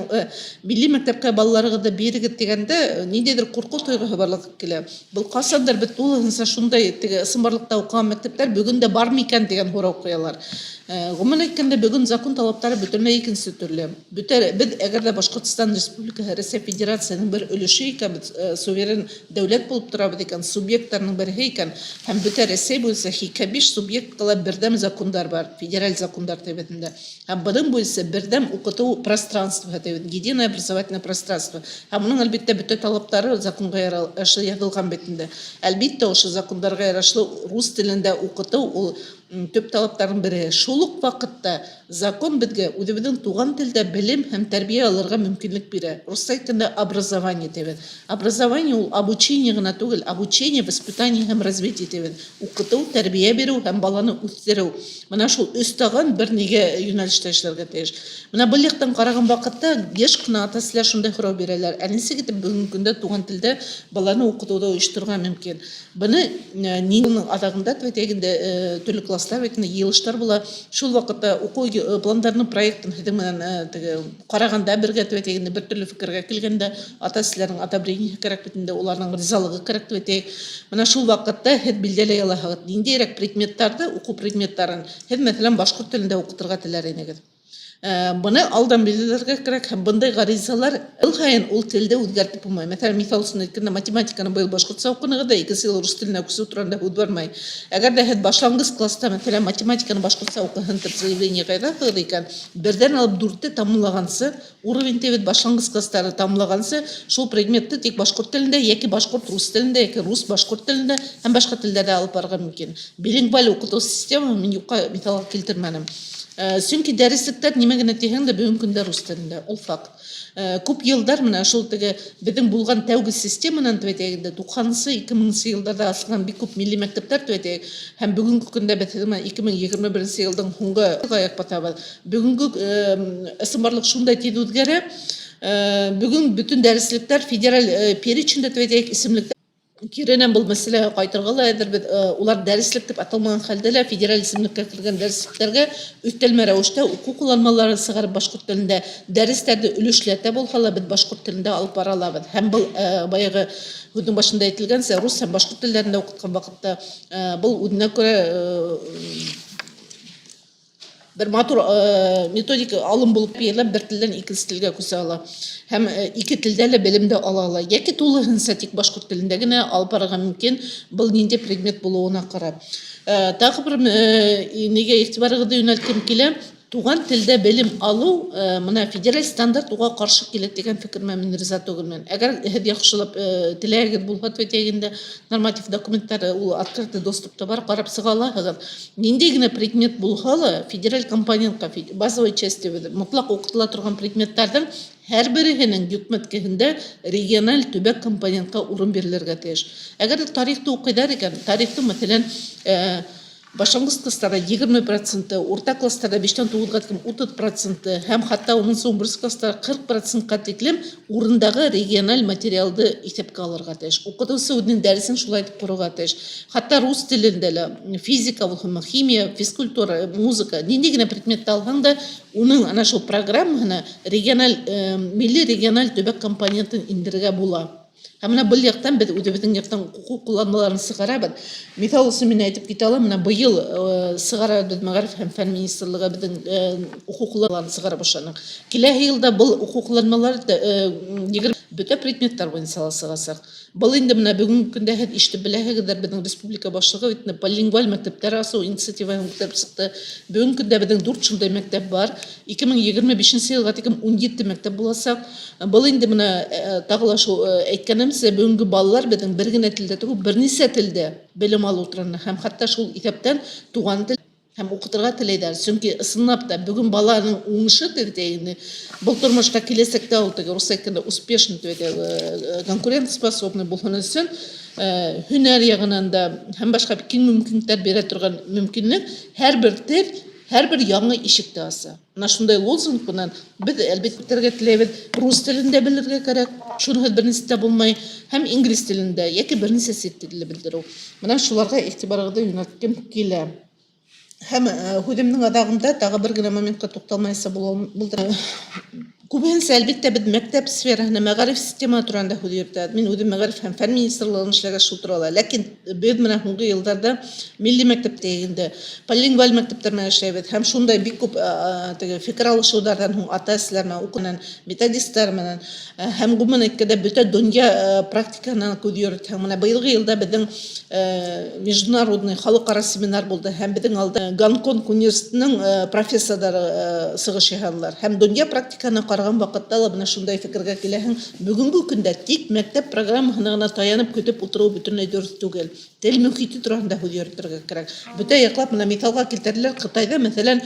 милли мәктәпкә балаларығыҙҙы бирегеҙ тигәндә ниндәйҙер ҡурҡыу тойғоһо барлыҡ килә. Был ҡасандыр беҙ тулыһынса шундай ысынбарлыҡта уҡыған мәктәптәр бөгөн дә бармы икән дигән һорау ҡуялар. Ғөмүмән әйткәндә, бөгөн закон талаптары бөтөнләй икенсе төрлө. Беҙ әгәр дә Башҡортостан Республикаһы, Рәсәй Федерацияның бер өлөшө икән, суверен дәүләт булып торабыҙ икән, субъекттарының береһе икән, һәм бөтә Рәсәй буйынса 5 субъектҡа берҙәм закондар бар, федераль закондар тибетендә. Һәм бының буйынса берҙәм уҡытыу пространствоһы тибет, единое образовательное пространство. Һәм уның әлбиттә бөтә талаптары законға ярашлы яҙылған битендә. Әлбиттә, ошо закондарға ярашлы рус телендә уҡытыу ул төп талаптарының береһе. Шул уҡ ваҡытта закон беҙгә үҙебеҙҙең туған телдә белем һәм тәрбиә алырға мөмкинлек бирә. Русса әйткәндә образование тибет. Образование ул обучение ғына түгел, обучение, воспитание һәм развитие тибет. Уҡытыу, тәрбиә биреү һәм баланы үҫтереү. Менә шул өстаған бер нигә йүнәлештә эшләргә тейеш. Менә был яҡтан ҡараған ваҡытта йәш ҡына ата-әсәләр шундай һорау бирәләр. Ә нисек итеп бүгенге көндә туған телдә баланы уҡытыуҙы ойошторорға мөмкин? Быны ниндәй аҙағында тибетегендә төрлө класслар векенә йыйылыштар була. Шул ваҡытта уҡыу пландарының проектын һеҙҙең менән ҡарағанда бергә тибетегендә бер төрлө фекергә килгәндә ата-әсәләрнең одобрениеһы кәрәк бит инде, уларның ризалығы кәрәк тибетегеҙ. Менә шул ваҡытта һеҙ билдәләй алаһығыҙ. Ниндәйерәк предметтарҙы, уҡыу предметтарын һеҙ мәҫәлән башҡорт телендә уҡытырға теләр инегеҙ? Быны алдан билдәләргә кәрәк һәм бындай гаризалар ел һайын ул телде үҙгәртеп булмай. Мәҫәлән, миҫал өсөн әйткәндә, математиканы быйыл башҡортса уҡынығыҙ да 2-нсе йыл рус теленә күсеү тураһында һүҙ бармай. Әгәр дә һеҙ башланғыс класста мәҫәлән математиканы башҡортса уҡыһын тип заявление ҡайҙаһығыҙ икән, 1-дән алып 4-те тамамлағансы, уровень тибет башланғыс класстары тамамлағансы, шул предметты тик башҡорт телендә йәки башҡорт рус телендә, йәки рус башҡорт телендә һәм башҡа телдәрҙә алып барырға мөмкин. Билингваль уҡытыу системаһы мин юҡҡа миҫалға килтермәнем. Сөнки дәреслектәр нимә генә тиһәң дә бүгенге көндә рус телендә, ул факт. Күп елдар менә шул теге безнең булган тәүге системанан төбәтәгендә 90-сы, 2000-сы елларда ачылган бик күп милли мәктәпләр төбәтәг һәм бүгенге көндә без 2021 елның һуңгы аяк батабыз. Бүгенге ысынбарлык шундай тиз үзгәрә. Бүген бүтән дәреслектәр федераль перечендә төбәтәг исемлектә Киренен бұл мәселеге кайтыргыла әдер бит улар дәреслек дип аталмаган хәлдә лә федераль исемлеккә кергән дәреслекләргә өстәлмә рәвештә уку кулланмалары сыгарып башкорт телендә дәресләрдә өлешләтә булһала бит башкорт телендә алып бара алабыз. Һәм бұл баягы үтен башында әйтелгәнсә рус һәм башкорт телләрендә укыткан вакытта бұл үзенә күрә bir матур методика алым булып бирелеп, бер телдән икенче телгә күсә ала. Һәм ике телдә лә белемдә ала ала. Яки тулыһынча тик башкорт телендә генә алып барырга мөмкин, был нинди предмет булуына карап. Тагы бер нигә игътибарыгызны юнәлткем килә, туган телдә белем алу, менә федераль стандарт уга каршы килә дигән фикермә мин риза түгелмен. Әгәр һез яхшылап теләгегез булса төтәгендә норматив документлар ул открытый доступта бар, карап сыга аласыз. Нинди генә предмет булса, федераль компонентка базовый части мутлак укытыла торган предметлардан һәр берегенең йөкмәткәһендә региональ төбәк компонентка урын бирелергә тиеш. Әгәр тарихты укыйдар икән, тарихты мәсәлән башлангыч классларда 20%, урта классларда 5-тән 9-га тиклем 30% һәм хәтта 11 класста 40%-ка тиклем урындагы региональ материалды исәпкә алырга тиеш. Укытучы үзенең дәресен шулай итеп корырга тиеш. Хәтта рус телендә лә физика, химия, физкультура, музыка, нинди генә предметта алсаң да, уның ана шул программаһына региональ милли региональ төбәк компонентын индерергә була. Һәм менә бу яктан без үзебезнең яктан хукук кулланмаларын сыгарабыз. Мисал өчен мин әйтеп китә алам, менә быел сыгарабыз Мәгариф һәм фән министрлыгы безнең хукукларын сыгара башлады. Киләсе елда бу хукукланмалар бөтә предметлар буенча сыгасак. Бұл инде менә бүгенге көндә һәм ишетеп беләһегездер, безнең республика башлыгы итне полингваль мәктәпләр асу инициативаны үткәреп чыкты. Бүгенге көндә безнең 4 шундай мәктәп бар. 2025 елга тиклем 17 мәктәп булачак. Бұл инде менә тагыла шул әйткәнемчә бүгенге балалар безнең бер генә телдә түгел, берничә телдә белем алу турында һәм хәтта шул исәптән туган тел һәм укытырга теләйдәр. Чөнки ысынлап та бүген баланың уңышы тирәгендә бу тормышка киләсәктә ул теге рус әйткәндә успешный тирәгендә конкурентоспособный булган өчен һөнәр ягынан да һәм башка киң мөмкинлекләр бирә торган мөмкинлек һәрбер тел һәрбер яңа ишекте аса. Менә шундай лозунг белән без әлбәттә битәргә теләбез. Рус телендә белергә кирәк. Шуны бернисә булмай һәм инглиз телендә яки бернисә телдә белдерү. Менә шуларга игътибарыгызны юнәлткем килә. Һәм һүземнең адагында тагы бер генә моментка тукталмайса булды. Күбенчә әлбәттә без мәктәп сфераһына, мәгариф система турында һүз йөртәбез. Мин үзем мәгариф һәм фән министрлыгының эшләгән шул турында. Ләкин без менә һуңгы елларда милли мәктәптә инде полингваль мәктәпләрдә эшләбез. Һәм шундай бик күп теге фикер алышулардан һуң ата-әсәләрне укыган методистлар менән һәм гомумән әйткәндә бөтә дөнья практиканы күз йөртә. Менә быелгы елда безнең международный халыкара семинар булды һәм безнең алда Гонконг университетының профессорлары сыгыш яһадылар. Һәм дөнья практиканы караган вакытта ла менә шундай фикергә киләһең. Бүгенге көндә тик мәктәп программаһына гына таянып көтеп утыру бөтенләй дөрес түгел. Тел мөхите турында һүз йөртергә кирәк. Бөтә яклап менә мисалга китерделәр. Кытайда мәсәлән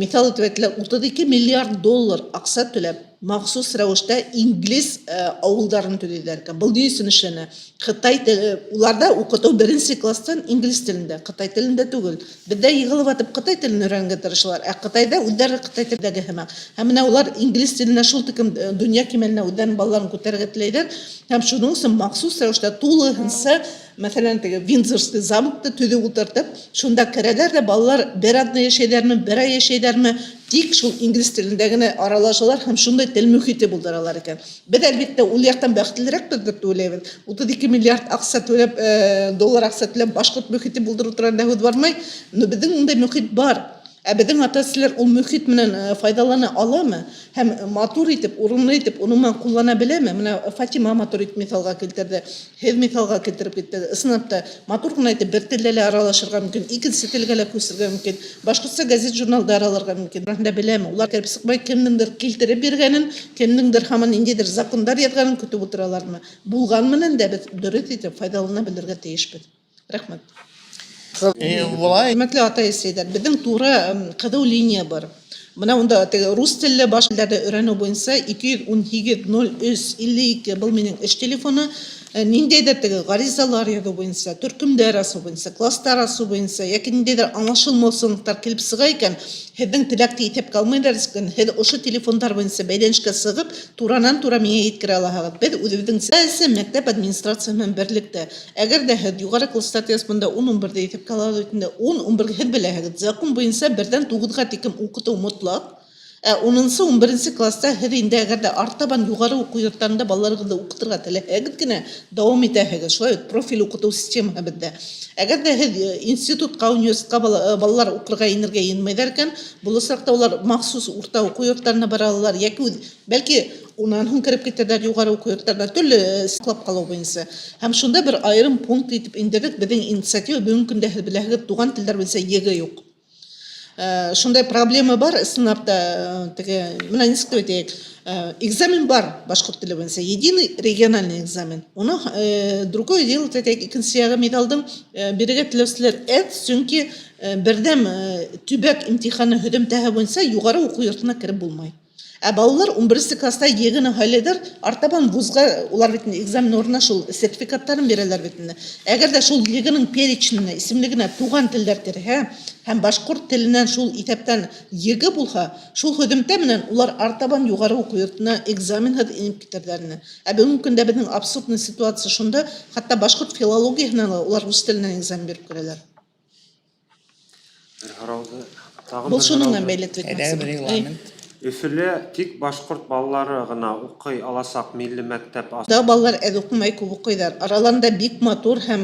мисал итеп 32 миллиард доллар акча түләп махсус рәвештә инглиз авылдарын төзиләр икән. Бу ни өчен эшләнә? Кытай теле уларда укыту 1-нче класстан инглиз телендә, Кытай телендә түгел. Бездә егылып атып Кытай телен өйрәнгән тырышлар. Кытайда үзләре Кытай телендәге һәм менә улар инглиз теленә шул тикем дөнья кимәленә үзләрен балаларын күтәрергә теләйләр. Һәм шуның өчен махсус рәвештә тулыһынча мәсәлән теге Виндзорский замкта төзеп утыртып, шунда керәләр дә балалар бер атны яшәйдәрме, бер ай яшәйдәрме, тик шул инглиз телендә генә аралашалар һәм шундай тел мөхите булдыралар икән. Без әлбәттә ул яктан бәхетлерәкбез дип уйлыйбыз. 32 миллиард акча түләп, доллар акча түләп башкорт мөхите булдыру турында һүз бармай, но безнең мондай мөхит бар. Безнең ата-әсәләр ул мөхит менән файдалана аламы? Һәм матур итеп, урынлы итеп, уны куллана беләме? Менә Фатима матур итеп мисалга китерде. Һез мисалга китереп китте. Сынапта матур гына итеп бер телдә лә аралашырга мөмкин, икенче телгә лә күчерергә мөмкин. Башкача газет, журналда араларга мөмкин. Рәхмәт беләме? Улар киреп сыкмай кемнеңдер килтереп биргәнен, кемнеңдер һаман индидер закондар язганын көтеп утыралармы? Булган менән дә без дөрес итеп файдалана белергә тиешбез. Рәхмәт. Булай. Хөрмәтле ата-әсәләр, безнең туры кызу линия бар. Менә унда рус теле баш телләрдә өйрәнү буенча 218-03-52 был минем эш телефоны. Ниндәйдер теге гаризалар язу буенча, төркемдәр асу буенча, класстар асу буенча, яки ниндәйдер аңлашылмаусызлыктар килеп сыга икән, һезнең теләкте итеп калмыйлар икән, һез ошо телефондар буенча бәйләнешкә сыгып, туранан-тура миңа җиткерә аласыз. Без үзебезнең сәяси мәктәп администрация белән берлектә. Әгәр дә һез югары класста монда 10-11дә итеп каласыз, 10-11 һез беләсез. Закон буенча 1-дән 9-га тикем укыту мотлак. 10-11 класста һез инде әгәр дә артабан югары уку йортларында балаларыгызды укытырга теләсәгез генә дәвам итәсез. Шулай профиль укыту системасы бездә. Әгәр дә һез институтка, университетка балалар укырга инергә инмәйләр икән, булачакта улар махсус урта уку йортларына баралар, яки бәлки унан һуң кереп китәләр югары уку йортларына төрле саклап калу буенча. Һәм шунда бер аерым пункт итеп индердек. Безнең инициатива бүгенге көндә һез беләсез, туган телләр буенча еге юк. Шундай проблема бар, сынапта теге, менә ничек әйтәйек, экзамен бар башкорт теле буенча, единый региональный экзамен. Уны другое дело, әйтәйек, икенче ягы медалдың бирергә теләүчеләр чөнки бердәм төбәк имтиханы һөдәмтәһе буенча югары уку йортына кирип булмай. Балалар 11 класста егене хәледер, артабан вузга улар бит экзамен орнына шул сертификаттарын бирәләр бит. Әгәр дә шул егенең перечненә, исемлегенә туган телләр керһә, һәм башкорт теленнән шул итәптән еге булса, шул һөдәмтә менән улар артабан югары уку йортына экзамен инеп китәрләрне. Бүгенге көндә безнең абсурдный ситуация шунда, хәтта башкорт филологиясеннән улар рус теленнән экзамен биреп керәләр. Бу шуныңнан бәйле Өфөлә тик башкорт балалары гына укый аласак милли мәктәп Да балалар әз укымай күп укыйлар. Араларында бик матур һәм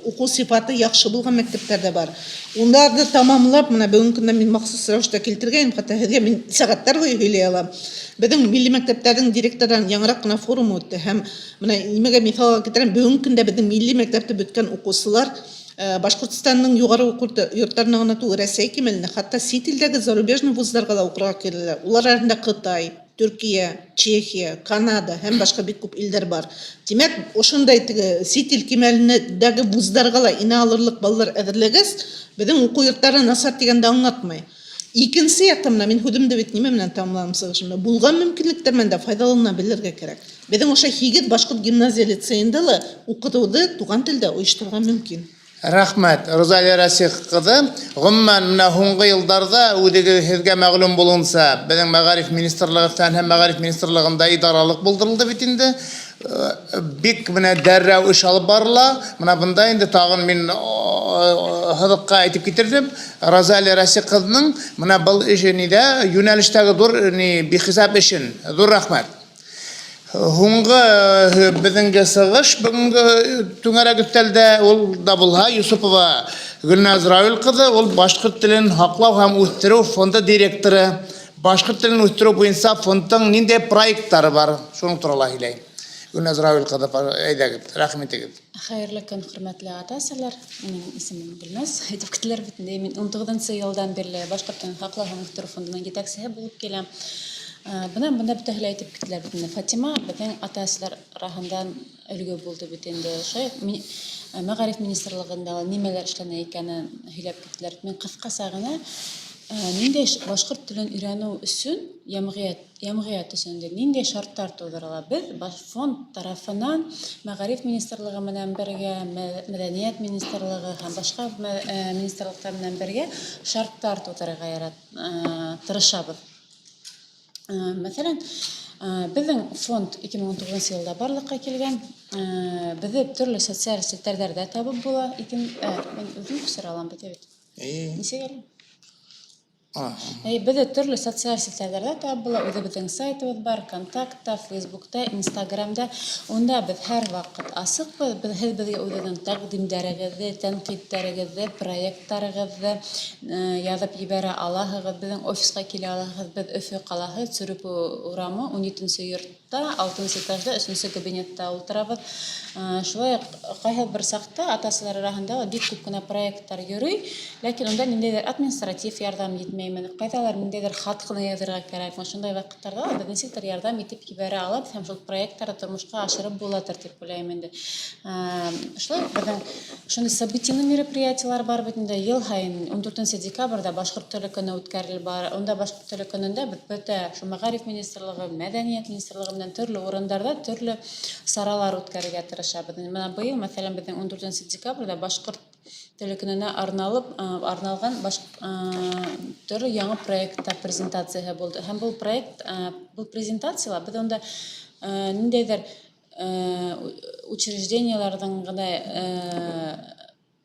уку сыйфаты яхшы булган мәктәптәр дә бар. Унларны тамамлап, менә бүгенге көндә мин махсус рәвештә килтергән, хәтта һезгә мин сәгатьләр буе һөйли алам. Безнең милли мәктәпләрнең директорларын яңарак кына форум үтте һәм менә нимәгә мисалга китерәм, бүгенге көндә безнең милли мәктәптә беткән укучылар Башкортстанның югары уку йортларына гына түгел, Россия кимәленә, хәтта сит илдәге зарубежный вузларга да укырга киләләр. Улар арасында Кытай, Төркия, Чехия, Канада һәм башка бик күп илләр бар. Димәк, ошондай теге сит ил кимәленәдәге вузларга да инә алырлык балалар әзерләгәс, безнең уку йортлары насар дигәндә аңлатмый. Икенче яктан мен һүдемдә бит нимә белән тамамланам сыгышымда. Булган мөмкинлекләр менә файдалана белергә кирәк. Безнең ошо Хигет башкорт гимназия лицейында ла укытуды туган телдә оештырырга мөмкин. Рәхмәт, Розалия Расих кызы. Гомумән, менә һуңгы елларда үдеге һезгә мәгълүм булынса, безнең Мәгариф министрлыгы, фән һәм Мәгариф министрлыгында идаралык булдырылды бит инде. Бик менә дәррәү эш алып барыла. Менә бында инде тагын мин хәзеркә әйтеп китердем. Розалия Расих кызның менә бу эшенидә юнәлештәге зур бихисап эшен. Зур рәхмәт. Һуңгы безнең сыгыш бүгенге түңәрәк өстәлдә ул да булһа Юсупова Гөлназ Равил кызы, ул башкорт телен һаклау һәм үстерү фонды директоры. Башкорт телен үстерү буенча фондның ниндәй проектлары бар? Шуны турында һөйләй. Гөлназ Равил кызы, әйдәгез, рәхмәт итегез. Хәерле көн, хөрмәтле ата-әсәләр. Минем исемем Гөлназ. Әйтеп киттеләр бит инде. Мин 19-нчы елдан бирле башкорт телен һаклау һәм үстерү фондының җитәкчесе булып киләм. Бunda бөтәһләй әйтеп киттеләр бит инде. Фатима безнең ата-әсәләр арасыннан өлге булды бит инде. Шулай Мәгариф министрлыгында нимәләр эшләнә икәнен һөйләп киттеләр. Мин кыскасы гына ниндәй башкорт телен өйрәнү өчен ямгыять өчен ниндәй шартлар тудырыла? Без фонд тарафынан Мәгариф министрлыгы менән бергә, Мәдәният министрлыгы һәм башка министрлыклар менән бергә шартлар тудырырга тырышабыз. Мәсәлән, безнең фонд 2019 елда барлыкка килгән. Безне төрле социаль селтәрләрдә табып була. Мен үзем күсәр алам бит. Нисәгә? Безне төрле социаль селтәрләрдә табып була. Үзебезнең сайтыбыз бар, Контактта, Фейсбукта, Инстаграмда. Онда без һәр вакыт асыкбыз. Без безгә үзебезнең тәкъдимнәрегезне, тәнкыйтьләрегезне, проектларыгызны язып җибәрә аласыз. Безнең офиска килә аласыз. Без Өфө каласы, Цүрүп урамы, 17-нче йорт йортта, 6 этажда, 3 кабинетта ултырабыз. Шулай кайһы бер сакта атасылар арасында бик күп кенә проекттар йөрий, ләкин унда ниндәйдер административ ярдәм итмәйме, кайдалар ниндәйдер хат кына язырга кирәк. Шундай вакытларда да ничектер ярдәм итеп җибәрә алабыз һәм шул проекттар тормышка ашырып булатыр дип уйлыйм инде. Шулай безнең шундый событийный мероприятиялар бар бит инде. Ел һайын 14 декабрьдә башкорт теле көне үткәрелеп бара. Унда башкорт теле көнендә бөтә шу Мәгариф министрлыгы, Мәдәният министрлыгы белән төрле урыннарда төрле саралар үткәрергә тырышабыз. Менә быел, мәсәлән, безнең 14 декабрьдә башкорт теле көненә арналган төрле яңа проекттар презентациясе булды. Һәм бу презентациялар без анда ниндәйдер учрежденияларның гына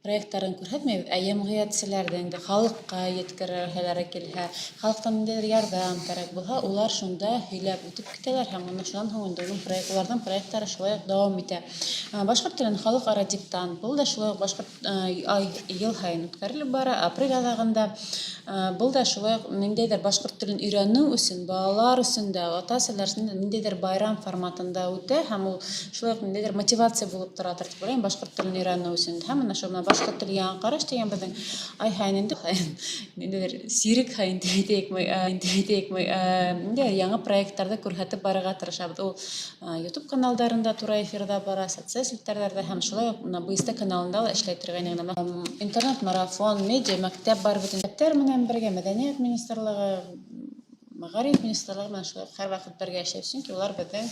проекттарын күрһәтмәйбез, ә җәмгыятьчеләрдән дә халыкка yetkерергә килһә, халыктан ниндәйдер ярдәм кирәк булһа, улар шунда һөйләп үтеп китәләр һәм шуннан соң инде проектлары шулай дәвам итә. Башкорт телен халыкара диктант бул да шулай башкорт ел һайын үткәрелеп бара, апрель азагында. Бул да шулай ниндәйдер башкорт телен өйрәнү өчен, балалар өчен дә, ата-әсәләр өчен ниндәйдер байрам форматында үтә һәм ул шулай ниндәйдер мотивация булып тора дип уйлыйм башкорт телен өйрәнү өчен. Һәм менә шуны башкорт теле яңа караш дигән безнең ай һайын инде ниндәйдер сирек һайын әйтәйекме, яңа проектларда күрһәтеп барырга тырышабыз. Ул YouTube каналларында туры эфирда бара, социаль сетьләрдә һәм шулай ук БСТ каналында да эшләй торган интернет-марафон, медиа мәктәп бар бит. Мәктәптәр менән бергә Мәдәният министрлыгы, Мәгариф министрлыгы менән шулай һәрвакыт бергә эшләп, чөнки улар безнең